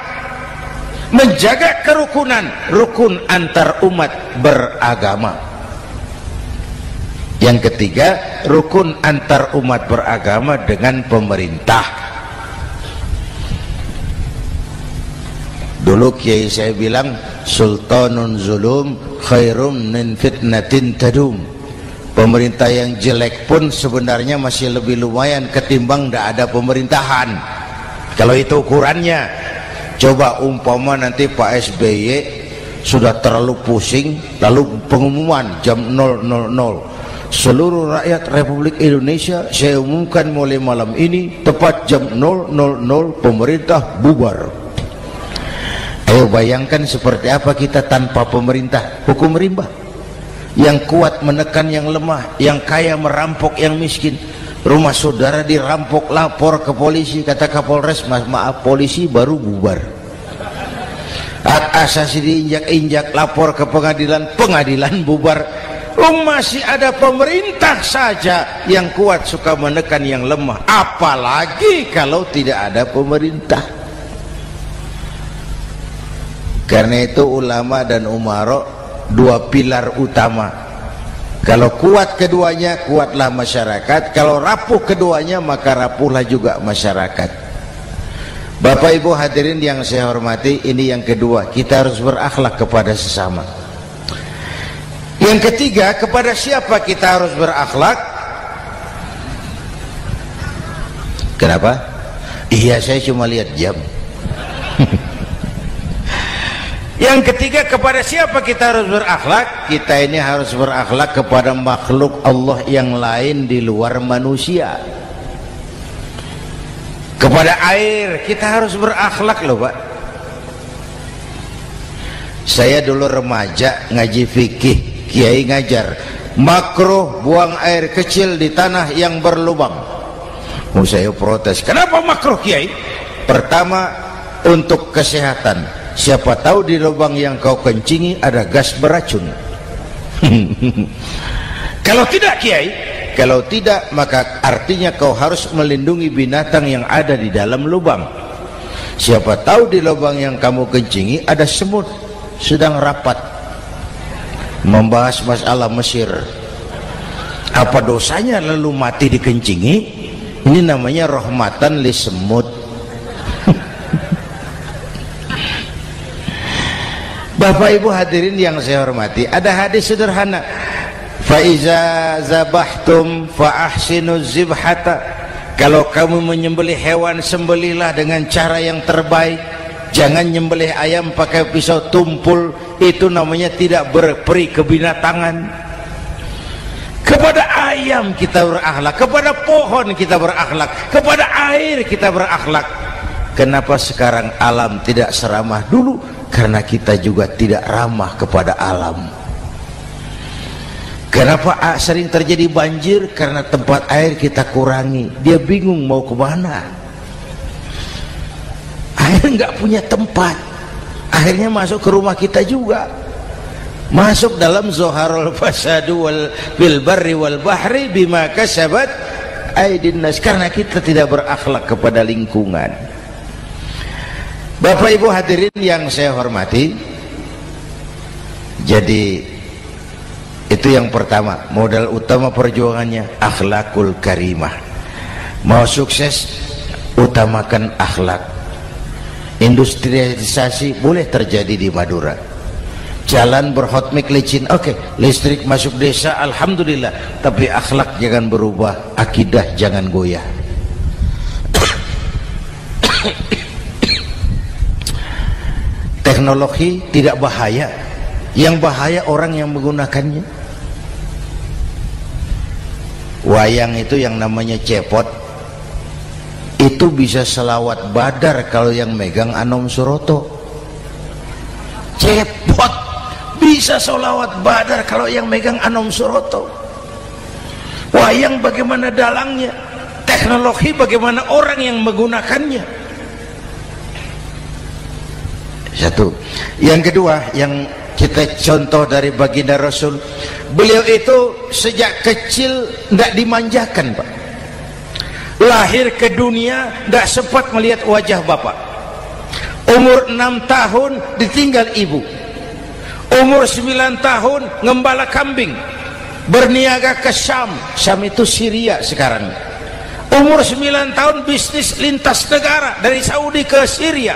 menjaga kerukunan, rukun antar umat beragama. Yang ketiga, rukun antar umat beragama dengan pemerintah. Dulu kiai saya bilang, sultanun zulum khairum min fitnatin tadum. Pemerintah yang jelek pun sebenarnya masih lebih lumayan ketimbang tidak ada pemerintahan, kalau itu ukurannya. Coba umpama nanti Pak SBY sudah terlalu pusing, lalu pengumuman jam 000, seluruh rakyat Republik Indonesia saya umumkan mulai malam ini tepat jam 000 pemerintah bubar. Ayo bayangkan seperti apa kita tanpa pemerintah. Hukum rimba, yang kuat menekan yang lemah, yang kaya merampok yang miskin. Rumah saudara dirampok, lapor ke polisi, kata Kapolres, maaf polisi baru bubar. Hak asasi diinjak-injak, lapor ke pengadilan, pengadilan bubar. Masih ada pemerintah saja yang kuat suka menekan yang lemah, apalagi kalau tidak ada pemerintah. Karena itu ulama dan umarok dua pilar utama. Kalau kuat keduanya, kuatlah masyarakat. Kalau rapuh keduanya, maka rapuhlah juga masyarakat. Bapak Ibu hadirin yang saya hormati, ini yang kedua, kita harus berakhlak kepada sesama. Yang ketiga, kepada siapa kita harus berakhlak? Kenapa? Iya, saya cuma lihat jam. Yang ketiga, kepada siapa kita harus berakhlak? Kita ini harus berakhlak kepada makhluk Allah yang lain di luar manusia. Kepada air kita harus berakhlak loh Pak. Saya dulu remaja ngaji fikih, kiai ngajar makruh buang air kecil di tanah yang berlubang. Saya protes, kenapa makruh kiai? Pertama, untuk kesehatan. Siapa tahu di lubang yang kau kencingi ada gas beracun. Kalau tidak kiai, kalau tidak maka artinya kau harus melindungi binatang yang ada di dalam lubang. Siapa tahu di lubang yang kamu kencingi ada semut sedang rapat membahas masalah Mesir. Apa dosanya lalu mati dikencingi? Ini namanya rahmatan li semut. Bapak Ibu hadirin yang saya hormati, ada hadis sederhana, fa iza zabahtum fa ahsinu zibhata. Kalau kamu menyembelih hewan, sembelihlah dengan cara yang terbaik. Jangan nyembelih ayam pakai pisau tumpul, itu namanya tidak berperi kebinatangan. Kepada ayam kita berakhlak, kepada pohon kita berakhlak, kepada air kita berakhlak. Kenapa sekarang alam tidak seramah dulu? Karena kita juga tidak ramah kepada alam. Kenapa sering terjadi banjir? Karena tempat air kita kurangi. Dia bingung mau kemana. Air nggak punya tempat. Akhirnya masuk ke rumah kita juga. Masuk dalam zoharul fasadu bil barri wal bahri bima kasabat aydin nas. Karena kita tidak berakhlak kepada lingkungan. Bapak Ibu hadirin yang saya hormati, jadi itu yang pertama, modal utama perjuangannya akhlakul karimah. Mau sukses, utamakan akhlak. Industrialisasi boleh terjadi di Madura, jalan berhotmik licin, oke, listrik masuk desa, alhamdulillah, tapi akhlak jangan berubah, akidah jangan goyah. Teknologi tidak bahaya, yang bahaya orang yang menggunakannya. Wayang itu yang namanya cepot, itu bisa selawat badar kalau yang megang Anom Suroto. Cepot bisa selawat badar kalau yang megang Anom Suroto. wayang bagaimana dalangnya, teknologi bagaimana orang yang menggunakannya. Satu. Yang kedua, yang kita contoh dari baginda Rasul, beliau itu sejak kecil tidak dimanjakan, Pak. Lahir ke dunia tidak sempat melihat wajah bapak. Umur 6 tahun ditinggal ibu. Umur 9 tahun ngembala kambing, berniaga ke Syam. Syam itu Syria sekarang. Umur 9 tahun bisnis lintas negara dari Saudi ke Syria.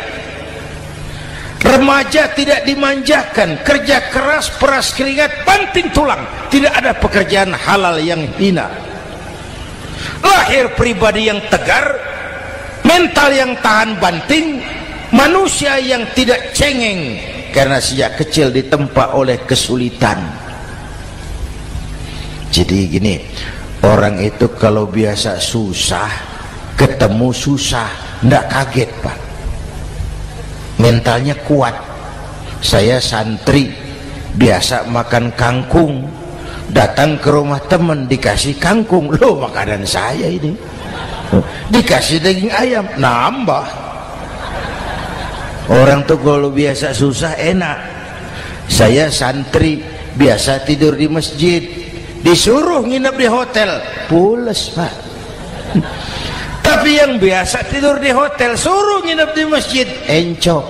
Remaja tidak dimanjakan, kerja keras, peras keringat, banting tulang, tidak ada pekerjaan halal yang hina. Lahir pribadi yang tegar, mental yang tahan banting, manusia yang tidak cengeng karena sejak kecil ditempa oleh kesulitan. Jadi gini, orang itu kalau biasa susah, ketemu susah, tidak kaget, Pak. Mentalnya kuat. Saya santri biasa makan kangkung, datang ke rumah teman dikasih kangkung, loh makanan saya ini, dikasih daging ayam, nambah. Orang tuh kalau biasa susah enak. Saya santri biasa tidur di masjid, disuruh nginep di hotel, pules, Pak. Tapi yang biasa tidur di hotel suruh nginep di masjid, encok.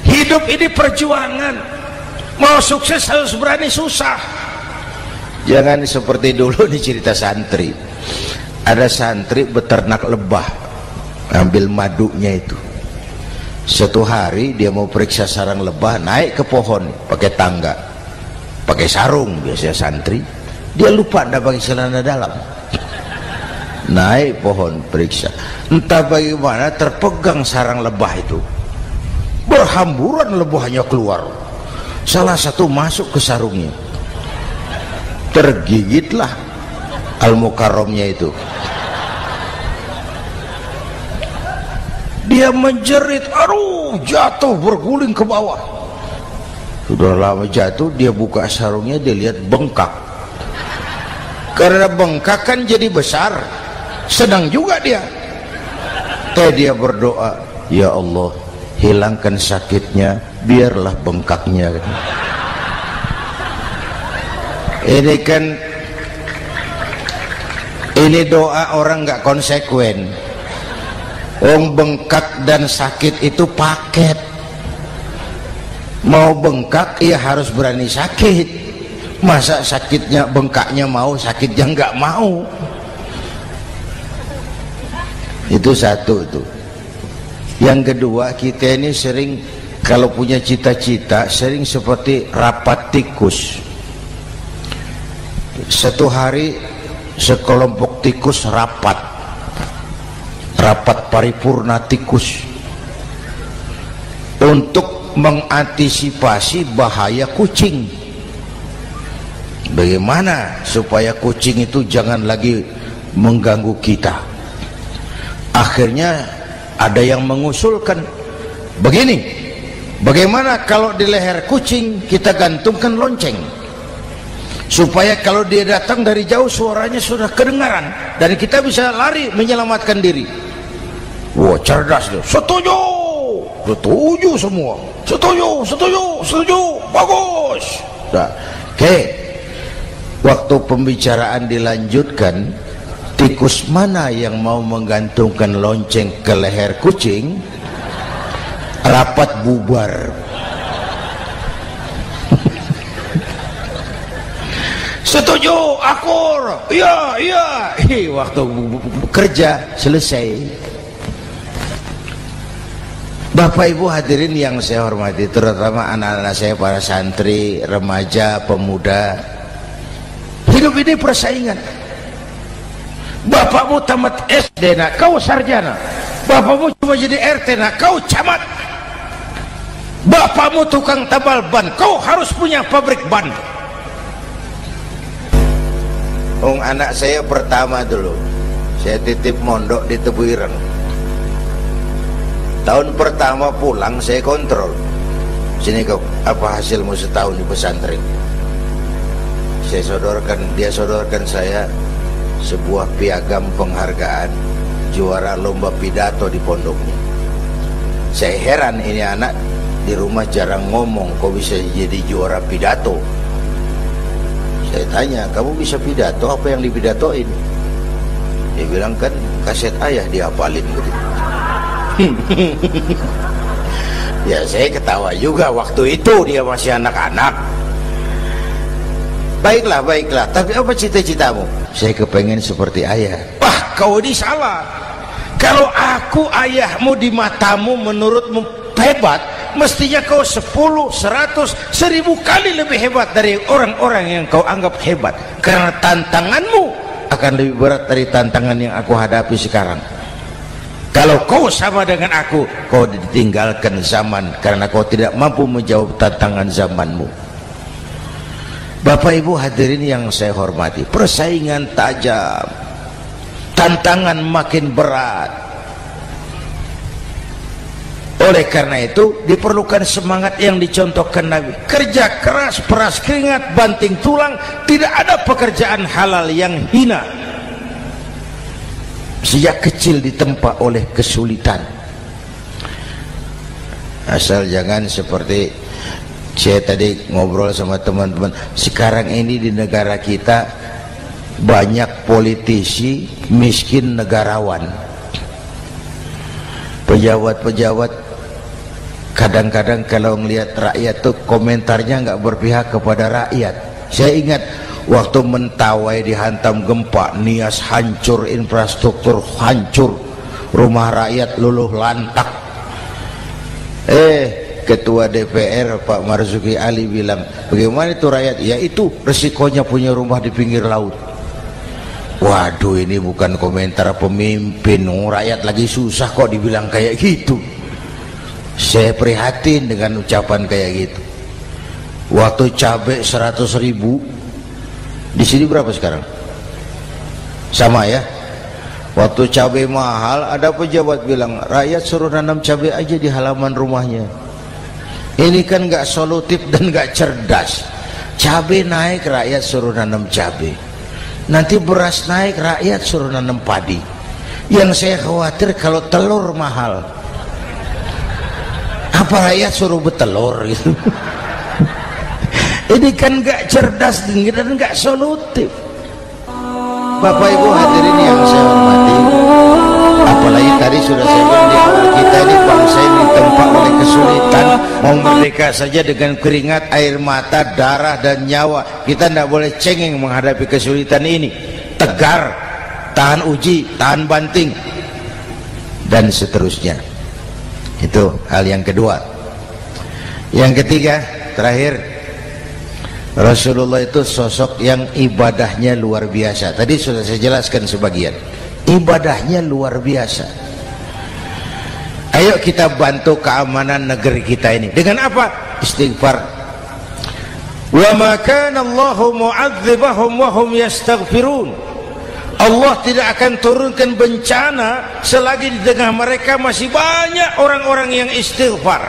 Hidup ini perjuangan. Mau sukses harus berani susah. Jangan seperti dulu nih cerita santri. Ada santri beternak lebah, ambil madunya itu. Satu hari dia mau periksa sarang lebah, naik ke pohon pakai tangga, pakai sarung biasanya santri. Dia lupa tidak pakai celana dalam. Naik pohon periksa, entah bagaimana terpegang sarang lebah itu, berhamburan lebahnya keluar. Salah satu masuk ke sarungnya, tergigitlah Al-Mukarramnya itu. Dia menjerit, aduh, jatuh berguling ke bawah. Sudah lama jatuh, dia buka sarungnya, dia lihat bengkak. Karena bengkak kan jadi besar, senang juga dia. Dia berdoa, ya Allah, hilangkan sakitnya, biarlah bengkaknya. Ini doa orang nggak konsekuen. Bengkak dan sakit itu paket. Mau bengkak ya harus berani sakit. Masa sakitnya bengkaknya mau, sakitnya nggak mau. Itu satu tuh. Yang kedua, kita ini sering kalau punya cita-cita sering seperti rapat tikus. Satu hari sekelompok tikus rapat paripurna tikus untuk mengantisipasi bahaya kucing. Bagaimana supaya kucing itu jangan lagi mengganggu kita. Akhirnya ada yang mengusulkan begini, bagaimana kalau di leher kucing kita gantungkan lonceng, supaya kalau dia datang dari jauh suaranya sudah kedengaran dan kita bisa lari menyelamatkan diri. Wah, cerdas dia. Setuju, setuju semua. Setuju, bagus. Nah, oke. Waktu pembicaraan dilanjutkan, tikus mana yang mau menggantungkan lonceng ke leher kucing? Rapat bubar. Setuju, akur. Iya. Waktu kerja selesai. Bapak Ibu hadirin yang saya hormati, terutama anak-anak saya, para santri, remaja, pemuda. Hidup ini persaingan. Bapakmu tamat SD, nak kau sarjana. Bapakmu cuma jadi RT, nak kau camat. Bapakmu tukang tambal ban, kau harus punya pabrik ban. Anak saya pertama dulu, saya titip mondok di Tebu Ireng. Tahun pertama pulang saya kontrol, sini kau, apa hasilmu setahun di pesantren? dia sodorkan saya sebuah piagam penghargaan juara lomba pidato di pondoknya. Saya heran, ini anak di rumah jarang ngomong, kok bisa jadi juara pidato? Saya tanya, kamu bisa pidato, apa yang dipidatoin? Dia bilang, kan kaset ayah dihafalin gitu. Ya saya ketawa juga, waktu itu dia masih anak-anak. Baiklah, tapi apa cita-citamu? Saya kepengen seperti ayah. Wah, kau ini salah. Kalau aku ayahmu di matamu, menurutmu hebat, mestinya kau 10, 100, 1000 kali lebih hebat dari orang-orang yang kau anggap hebat. Karena tantanganmu akan lebih berat dari tantangan yang aku hadapi sekarang. Kalau kau sama dengan aku, kau ditinggalkan zaman karena kau tidak mampu menjawab tantangan zamanmu. Bapak Ibu hadirin yang saya hormati, persaingan tajam, tantangan makin berat. Oleh karena itu diperlukan semangat yang dicontohkan Nabi. Kerja keras, peras keringat, banting tulang. Tidak ada pekerjaan halal yang hina. Sejak kecil ditempa oleh kesulitan. Asal jangan seperti saya tadi ngobrol sama teman-teman, sekarang ini di negara kita banyak politisi miskin negarawan. Pejabat-pejabat kadang-kadang kalau ngelihat rakyat tuh komentarnya nggak berpihak kepada rakyat. Saya ingat waktu Mentawai dihantam gempa, Nias hancur, infrastruktur hancur, rumah rakyat luluh lantak. Ketua DPR Pak Marzuki Ali bilang, bagaimana itu rakyat? Ya itu resikonya punya rumah di pinggir laut. Waduh, ini bukan komentar pemimpin, rakyat lagi susah kok dibilang kayak gitu. Saya prihatin dengan ucapan kayak gitu. Waktu cabai 100.000, di sini berapa sekarang? Sama ya. Waktu cabai mahal, ada pejabat bilang, rakyat suruh nanam cabai aja di halaman rumahnya. Ini kan nggak solutif dan nggak cerdas. Cabai naik, rakyat suruh nanam cabai. Nanti beras naik, rakyat suruh nanam padi. Yang saya khawatir kalau telur mahal, apa rakyat suruh betelur gitu? Ini kan nggak cerdas dan nggak solutif. Bapak Ibu hadirin yang saya hormati, apalagi tadi sudah saya bilang di awal, kita ini bangsa yang ditempa oleh kesulitan. Mau merdeka saja dengan keringat, air mata, darah dan nyawa. Kita tidak boleh cengeng menghadapi kesulitan ini. Tegar, tahan uji, tahan banting, dan seterusnya. Itu hal yang kedua. Yang ketiga, terakhir, Rasulullah itu sosok yang ibadahnya luar biasa. Tadi sudah saya jelaskan sebagian. Ibadahnya luar biasa. Ayo kita bantu keamanan negeri kita ini. Dengan apa? Istighfar. Wa ma kana Allahu mu'adzibahum wa hum yastaghfirun. Allah tidak akan turunkan bencana selagi di tengah mereka masih banyak orang-orang yang istighfar.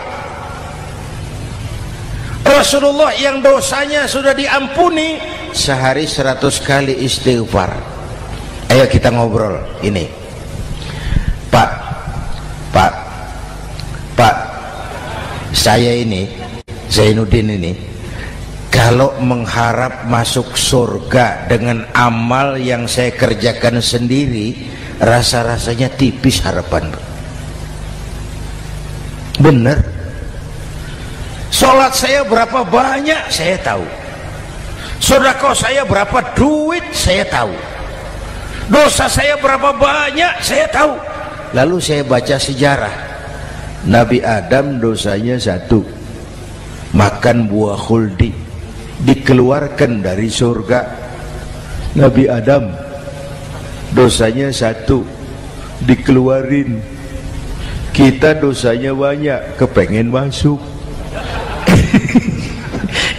Rasulullah yang dosanya sudah diampuni sehari 100 kali istighfar. Ayo kita ngobrol ini. Pak, saya ini Zainuddin ini, kalau mengharap masuk surga dengan amal yang saya kerjakan sendiri, rasa-rasanya tipis harapan. Bener. Sholat saya berapa banyak saya tahu, sedekah saya berapa duit saya tahu, dosa saya berapa banyak saya tahu. Lalu saya baca sejarah, Nabi Adam dosanya 1, makan buah khuldi, dikeluarkan dari surga. Nabi Adam dosanya 1, dikeluarin. Kita dosanya banyak, kepengen masuk.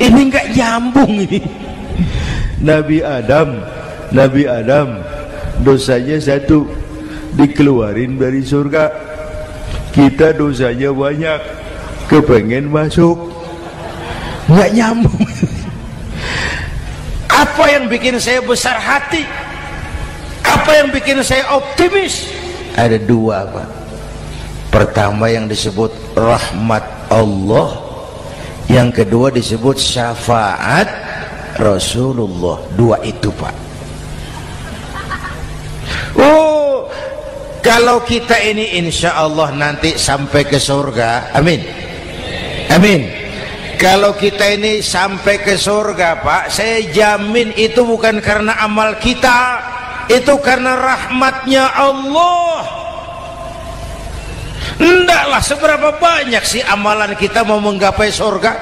Ini nggak nyambung ini. Nabi Adam dosanya 1, dikeluarin dari surga. Kita dosanya banyak, kepengen masuk. Nggak nyambung. Apa yang bikin saya besar hati? Apa yang bikin saya optimis? Ada dua, Pak. Pertama yang disebut rahmat Allah, yang kedua disebut syafaat Rasulullah. Dua itu, Pak. Oh, kalau kita ini insya Allah nanti sampai ke surga, amin, amin. Kalau kita ini sampai ke surga, Pak, saya jamin itu bukan karena amal kita, itu karena rahmatnya Allah. Ndaklah seberapa banyak sih amalan kita mau menggapai surga.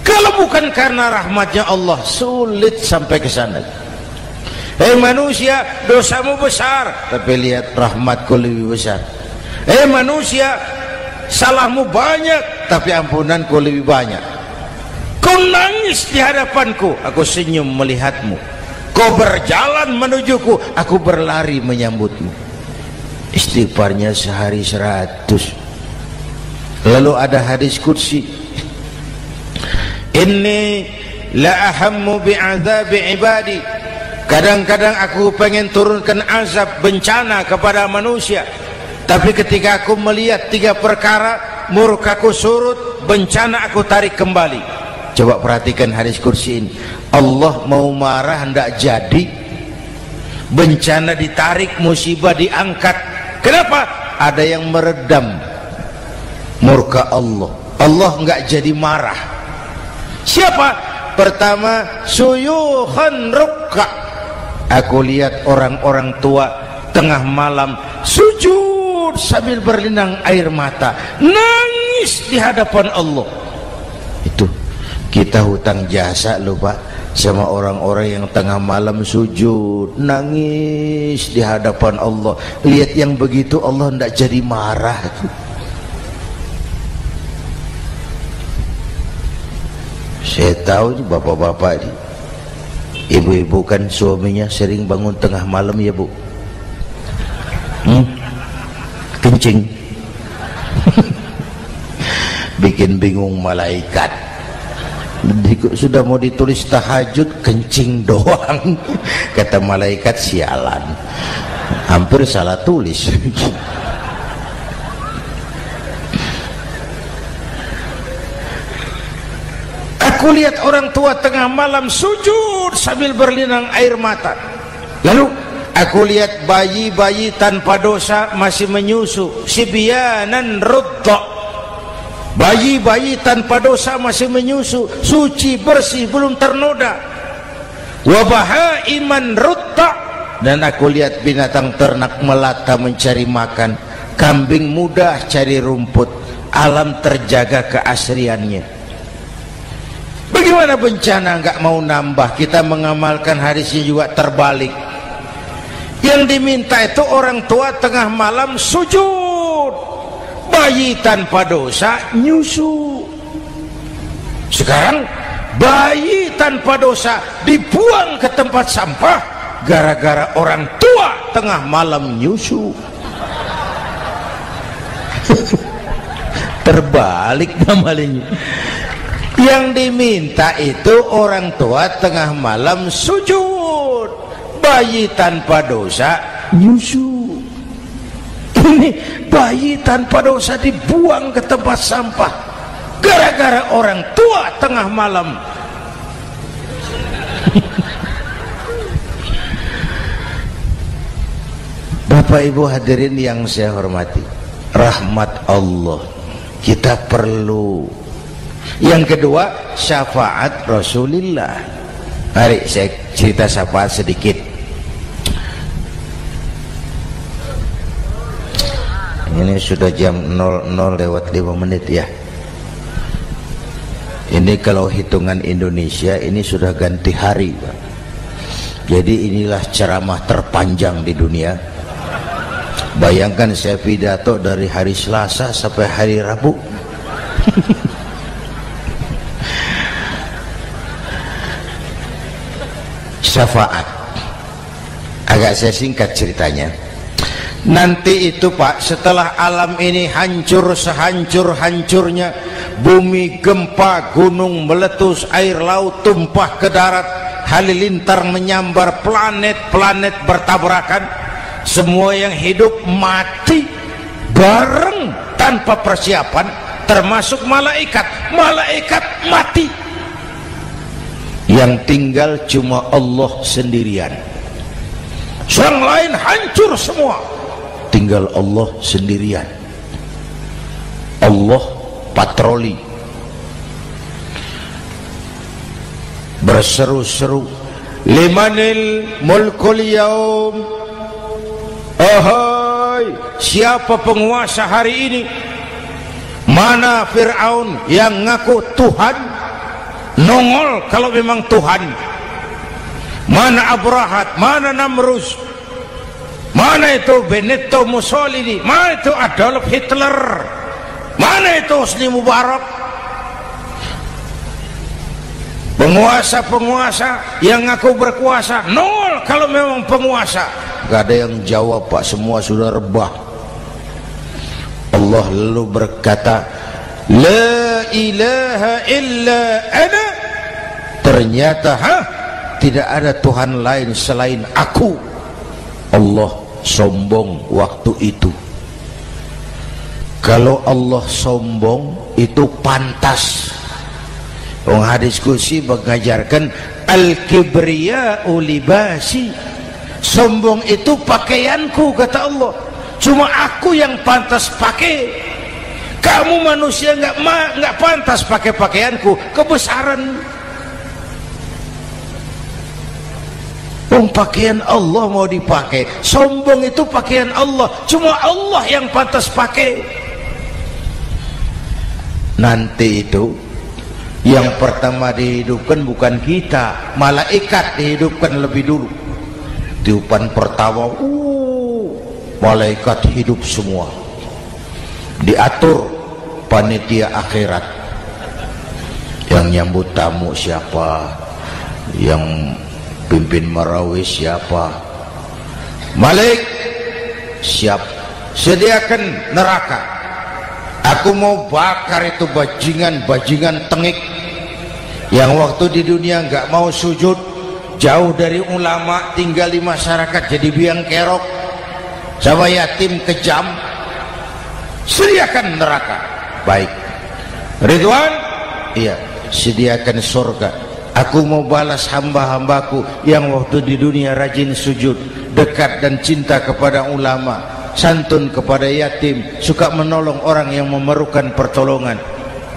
Kalau bukan karena rahmatnya Allah, sulit sampai ke sana. Hei manusia, dosamu besar, tapi lihat rahmatku lebih besar. Hei manusia, salahmu banyak, tapi ampunanku lebih banyak. Kau nangis di hadapanku, aku senyum melihatmu. Kau berjalan menujuku, aku berlari menyambutmu. Istighfarnya sehari 100. Lalu ada hadis qudsi, inni la ahammu bi'adzabi ibadi. Kadang-kadang aku pengen turunkan azab bencana kepada manusia, tapi ketika aku melihat 3 perkara, murkaku surut, bencana aku tarik kembali. Coba perhatikan hadis kursi ini. Allah mau marah hendak jadi, bencana ditarik, musibah diangkat. Kenapa? Ada yang meredam murka Allah. Allah enggak jadi marah. Siapa? Pertama, suyukhan rukka. Aku lihat orang-orang tua tengah malam sujud sambil berlinang air mata, nangis di hadapan Allah. Itu kita hutang jasa loh, Pak, sama orang-orang yang tengah malam sujud nangis di hadapan Allah. Lihat yang begitu Allah tidak jadi marah. Saya tahu bapak-bapak ini, ibu-ibu kan suaminya sering bangun tengah malam ya, Bu. Kencing. Bikin bingung malaikat. Sudah mau ditulis tahajud, kencing doang. Kata malaikat, sialan, hampir salah tulis. Aku lihat orang tua tengah malam sujud sambil berlinang air mata. Lalu aku lihat bayi-bayi tanpa dosa masih menyusu, sibyanan rudda. Bayi-bayi tanpa dosa masih menyusu, suci bersih, belum ternoda. Wa bahaiman rudda. Dan aku lihat binatang ternak melata mencari makan, kambing mudah cari rumput, alam terjaga keasriannya. Bagaimana bencana nggak mau nambah? Kita mengamalkan hadisnya juga terbalik. Yang diminta itu orang tua tengah malam sujud, bayi tanpa dosa nyusu. Sekarang bayi tanpa dosa dibuang ke tempat sampah gara-gara orang tua tengah malam nyusu. Terbalik namanya. Yang diminta itu orang tua tengah malam sujud, bayi tanpa dosa nyusu. Ini bayi tanpa dosa dibuang ke tempat sampah gara-gara orang tua tengah malam. Bapak Ibu hadirin yang saya hormati, rahmat Allah kita perlu. Yang kedua, syafaat Rasulullah. Mari saya cerita syafaat sedikit. Ini sudah jam 00:05 ya. Ini kalau hitungan Indonesia ini sudah ganti hari, Pak. Jadi inilah ceramah terpanjang di dunia. Bayangkan saya pidato dari hari Selasa sampai hari Rabu. Syafaat agak saya singkat ceritanya. Nanti itu, Pak, setelah alam ini hancur sehancur-hancurnya, bumi gempa, gunung meletus, air laut tumpah ke darat, halilintar menyambar, planet-planet bertabrakan, semua yang hidup mati bareng tanpa persiapan, termasuk malaikat. Malaikat mati, yang tinggal cuma Allah sendirian. Yang lain hancur semua, tinggal Allah sendirian. Allah patroli, berseru-seru, limanil mulkul yaum, ahai, siapa penguasa hari ini? Mana Fir'aun yang ngaku Tuhan, nongol kalau memang Tuhan. Mana Abrahat, mana Namrus, mana itu Benito Mussolini, mana itu Adolf Hitler, mana itu Hosni Mubarak. Penguasa-penguasa yang ngaku berkuasa, nol kalau memang penguasa. Gak ada yang jawab, Pak, semua sudah rebah. Allah lalu berkata, la ilaha illa ana. Ternyata tidak ada Tuhan lain selain aku. Allah sombong waktu itu. Kalau Allah sombong itu pantas. Hadis qudsi mengajarkan al-kibriya'u libasi, sombong itu pakaianku, kata Allah. Cuma aku yang pantas pakai. Kamu manusia nggak pantas pakai pakaianku, kebesaran. Pakaian Allah mau dipakai, sombong itu pakaian Allah, cuma Allah yang pantas pakai. Nanti itu yang pertama dihidupkan bukan kita, malaikat dihidupkan lebih dulu. Tiupan pertama, malaikat hidup semua, diatur panitia akhirat. Yang nyambut tamu siapa, yang pimpin marawis siapa. Malik siap, sediakan neraka. Aku mau bakar itu bajingan tengik yang waktu di dunia nggak mau sujud, jauh dari ulama, tinggal di masyarakat jadi biang kerok, sama yatim kejam. Sediakan neraka. Baik. Ridwan, iya, sediakan surga. Aku mau balas hamba-hambaku yang waktu di dunia rajin sujud, dekat dan cinta kepada ulama, santun kepada yatim, suka menolong orang yang memerlukan pertolongan.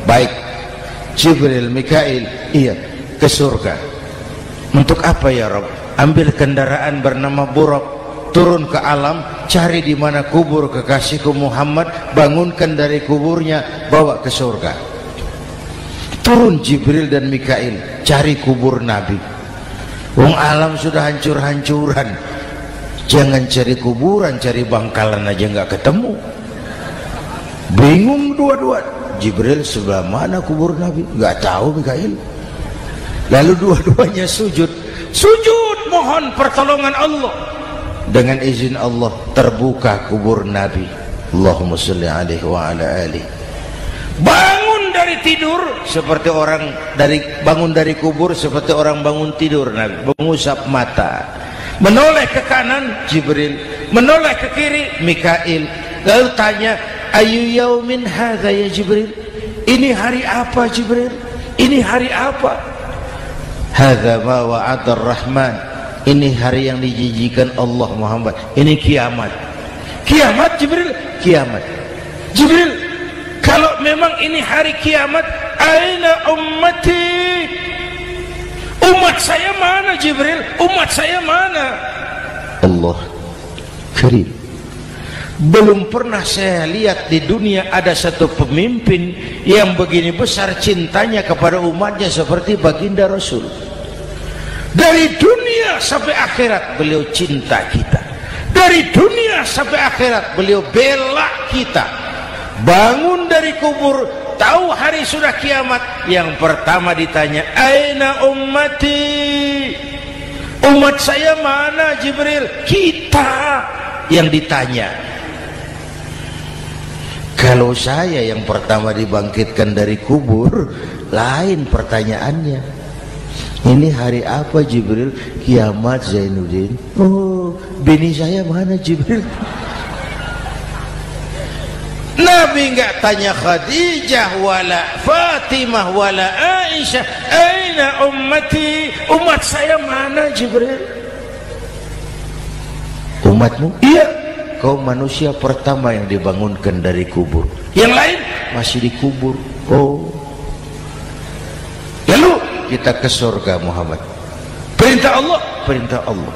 Baik. Jibril, Mikail, iya, ke surga. Untuk apa ya Rabb? Ambil kendaraan bernama Buraq, turun ke alam, cari di mana kubur kekasihku Muhammad, bangunkan dari kuburnya, bawa ke surga. Turun Jibril dan Mikail, cari kubur Nabi. Wong alam sudah hancur-hancuran, jangan cari kuburan, cari bangkalan aja nggak ketemu. Bingung dua-dua. Jibril sebelah mana kubur Nabi? Nggak tahu Mikail. Lalu dua-duanya sujud mohon pertolongan Allah. Dengan izin Allah terbuka kubur Nabi. Allahumma sholli alaihi wa ala alihi. Bangun dari tidur seperti orang bangun dari kubur seperti orang bangun tidur. Nabi mengusap mata, menoleh ke kanan Jibril, menoleh ke kiri Mikail. Lalu tanya, ayu yaumin hadza ya Jibril? Ini hari apa Jibril? Ini hari apa? Hadza ma wa'ada ar-Rahman. Ini hari yang dijanjikan Allah Muhammad. Ini kiamat. Kiamat Jibril? Kiamat. Jibril, kalau memang ini hari kiamat, aina ummati? Umat saya mana Jibril? Umat saya mana? Allah karim. Belum pernah saya lihat di dunia ada satu pemimpin yang begini besar cintanya kepada umatnya seperti baginda Rasul. Dari dunia sampai akhirat beliau cinta kita. Dari dunia sampai akhirat beliau bela kita. Bangun dari kubur, tahu hari sudah kiamat, yang pertama ditanya, aina ummati? Umat saya mana Jibril? Kita yang ditanya. Kalau saya yang pertama dibangkitkan dari kubur, lain pertanyaannya. Ini hari apa Jibril? Kiamat Zainuddin. Oh, bini saya mana Jibril? Nabi enggak tanya Khadijah wala Fatimah wala Aisyah, aina ummati, umat saya mana Jibril? Umatmu? Iya, kau manusia pertama yang dibangunkan dari kubur, yang lain masih dikubur. Oh, lalu kita ke surga Muhammad, perintah Allah, perintah Allah.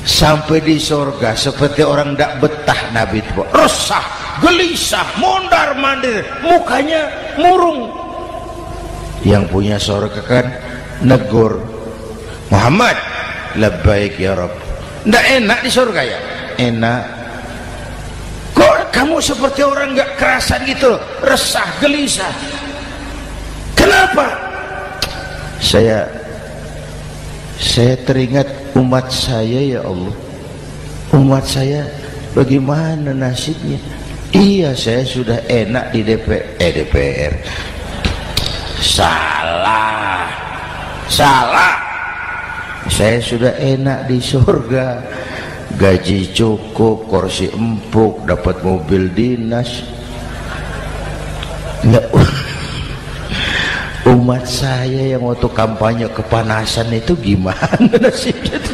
Sampai di surga seperti orang tidak betah Nabi itu, resah, gelisah, mondar mandir, mukanya murung. Yang punya surga kan negur, Muhammad, labbaik ya Rabb. Tidak enak di surga ya? Enak. Kok kamu seperti orang nggak kerasan gitu, resah, gelisah? Kenapa? Saya teringat umat saya ya Allah. Umat saya bagaimana nasibnya? Iya, saya sudah enak di DPR. Salah. Saya sudah enak di surga, gaji cukup, kursi empuk, dapat mobil dinas. Nggak. Umat saya yang waktu kampanye kepanasan itu gimana nasibnya itu?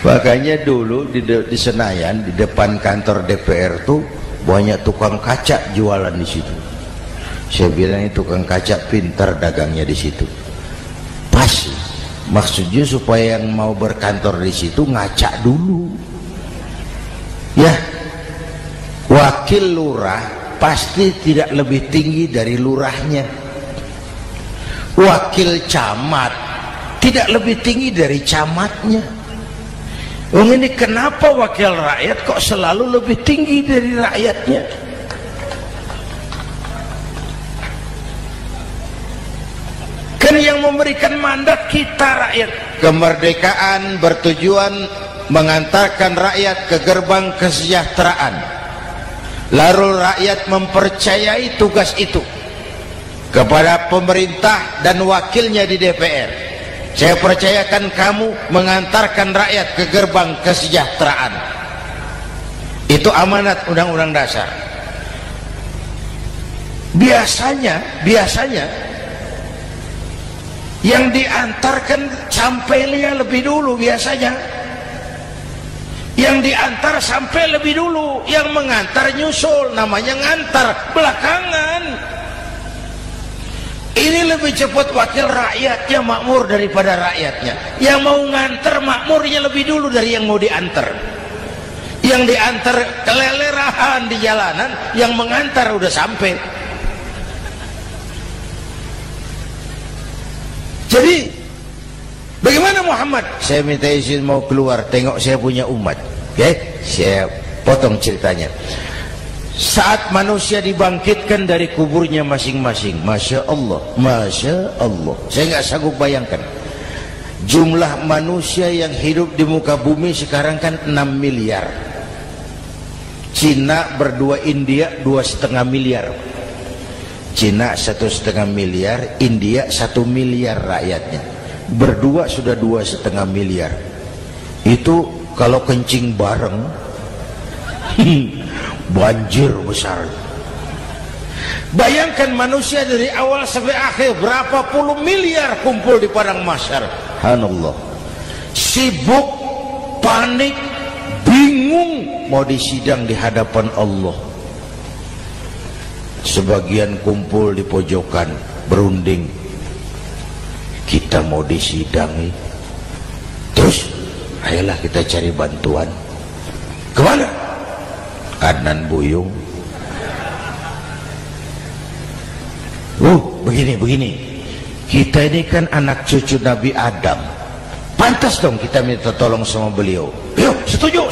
Makanya dulu di Senayan, di depan kantor DPR tuh banyak tukang kaca jualan di situ. Saya bilang itu tukang kaca pintar dagangnya di situ. Pas, maksudnya supaya yang mau berkantor di situ ngaca dulu. Ya, wakil lurah pasti tidak lebih tinggi dari lurahnya. Wakil camat tidak lebih tinggi dari camatnya. Ini kenapa wakil rakyat kok selalu lebih tinggi dari rakyatnya? Kan yang memberikan mandat kita rakyat. Kemerdekaan bertujuan mengantarkan rakyat ke gerbang kesejahteraan. Lalu rakyat mempercayai tugas itu kepada pemerintah dan wakilnya di DPR. Saya percayakan kamu mengantarkan rakyat ke gerbang kesejahteraan. Itu amanat Undang-Undang Dasar. Biasanya yang diantarkan sampainya lebih dulu biasanya. Yang diantar sampai lebih dulu, yang mengantar nyusul, namanya ngantar belakangan. Ini lebih cepat wakil rakyatnya makmur daripada rakyatnya. Yang mau ngantar makmurnya lebih dulu dari yang mau diantar. Yang diantar kelelerahan di jalanan, yang mengantar udah sampai. Jadi bagaimana Muhammad? Saya minta izin mau keluar, tengok saya punya umat. Oke, saya potong ceritanya. Saat manusia dibangkitkan dari kuburnya masing-masing, Masya Allah, Masya Allah, saya nggak sanggup bayangkan jumlah manusia yang hidup di muka bumi sekarang kan 6 miliar. Cina berdua, India 2,5 miliar. Cina 1,5 miliar, India 1 miliar rakyatnya. Berdua sudah 2,5 miliar. Itu kalau kencing bareng banjir besar. Bayangkan manusia dari awal sampai akhir berapa puluh miliar kumpul di padang mahsyar. Subhanallah. Sibuk, panik, bingung mau disidang di hadapan Allah. Sebagian kumpul di pojokan berunding, kita mau disidangi. Terus ayolah kita cari bantuan. Kemana? Adnan Buyung. Begini. Kita ini kan anak cucu Nabi Adam. Pantas dong kita minta tolong sama beliau. Yuk, setuju.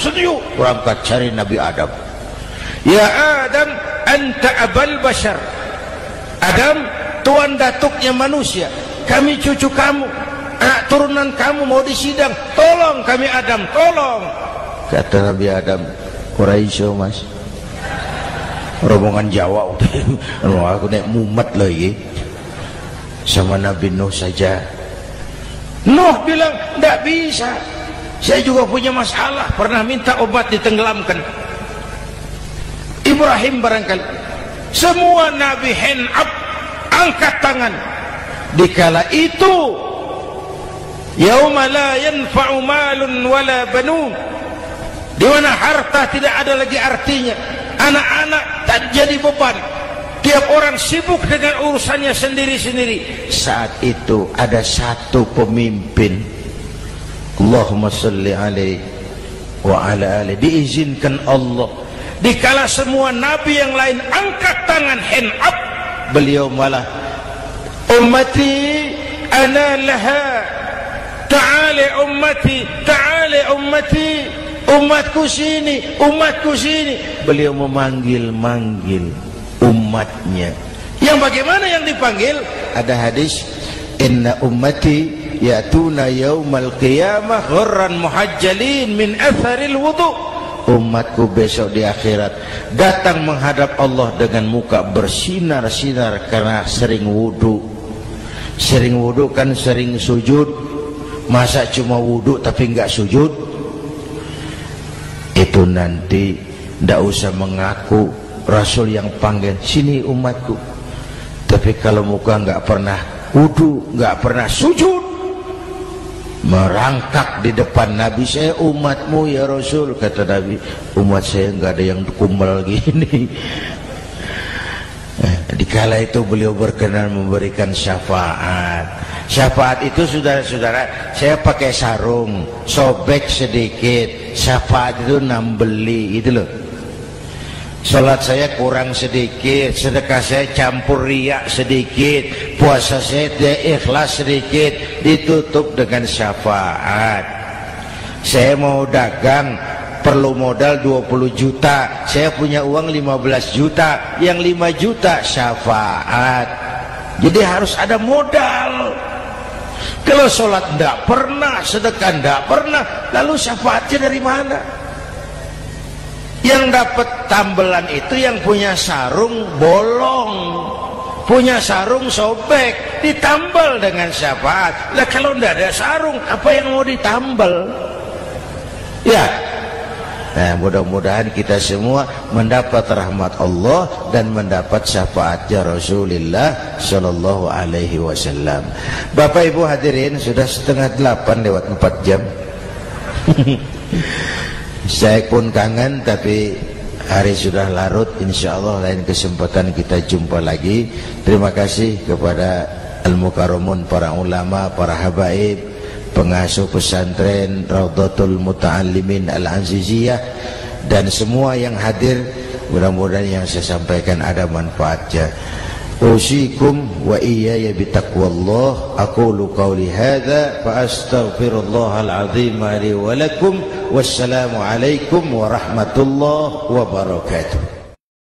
Berangkat cari Nabi Adam. Ya Adam, anta abal bashar. Adam, tuan datuknya manusia. Kami cucu kamu, anak turunan kamu mau disidang. Tolong kami Adam, tolong. Kata Nabi Adam, Quraisy mas, rombongan Jawa aku naik mumet lagi sama Nabi Nuh saja. Nuh bilang tidak bisa, saya juga punya masalah, pernah minta obat ditenggelamkan. Ibrahim barangkali, semua Nabi hand up, angkat tangan. Dikala itu yauma la yanfa'u malun wala banun, di mana harta tidak ada lagi artinya, anak-anak tak jadi beban, tiap orang sibuk dengan urusannya sendiri-sendiri. Saat itu ada satu pemimpin, Allahumma salli alaihi wa ala alihi, diizinkan Allah. Dikala semua nabi yang lain angkat tangan hand up, beliau malah ummati ana laha, ta'ali ummati, ta'ali ummati, umatku sini, umatku sini. Beliau memanggil-manggil umatnya. Yang bagaimana yang dipanggil? Ada hadis, inna ummati ya'tuna yaumal qiyamah ghurran muhajjalin min atharil wudu. Umatku besok di akhirat datang menghadap Allah dengan muka bersinar-sinar karena sering wudu. Sering wudu kan sering sujud. Masa cuma wudu tapi enggak sujud? Itu nanti ndak usah mengaku Rasul yang panggil, sini umatku. Tapi kalau muka enggak pernah wudu, enggak pernah sujud, merangkak di depan Nabi, saya umatmu ya Rasul. Kata Nabi, umat saya enggak ada yang kumbal gini. Dikala itu beliau berkenan memberikan syafaat. Syafaat itu saudara-saudara, saya pakai sarung, sobek sedikit. Syafaat itu nambeli, itu loh. Salat saya kurang sedikit, sedekah saya campur riak sedikit, puasa saya tidak ikhlas sedikit, ditutup dengan syafaat. Saya mau dagang, perlu modal 20 juta, saya punya uang 15 juta, yang 5 juta syafaat. Jadi harus ada modal. Kalau sholat tidak pernah, sedekah tidak pernah, lalu syafaatnya dari mana? Yang dapat tambelan itu yang punya sarung bolong, punya sarung sobek, ditambal dengan syafaat. Lah kalau tidak ada sarung, apa yang mau ditambal? Ya. Nah, mudah-mudahan kita semua mendapat rahmat Allah dan mendapat syafaatnya Rasulullah Shallallahu Alaihi Wasallam. Bapak Ibu hadirin, sudah 7:30 lewat 4 jam. Saya pun kangen, tapi hari sudah larut. Insya Allah lain kesempatan kita jumpa lagi. Terima kasih kepada Al-Mukarramun, para ulama, para habaib, pengasuh pesantren Raudhatul Muta'allimin Al-Aziziyah, dan semua yang hadir. Mudah-mudahan yang saya sampaikan ada manfaatnya. Usikum wa iyaya bitaqwallah. Aqulu qawli hadza fa astaghfirullahal azim li wa lakum. Wassalamu alaikum warahmatullahi wabarakatuh.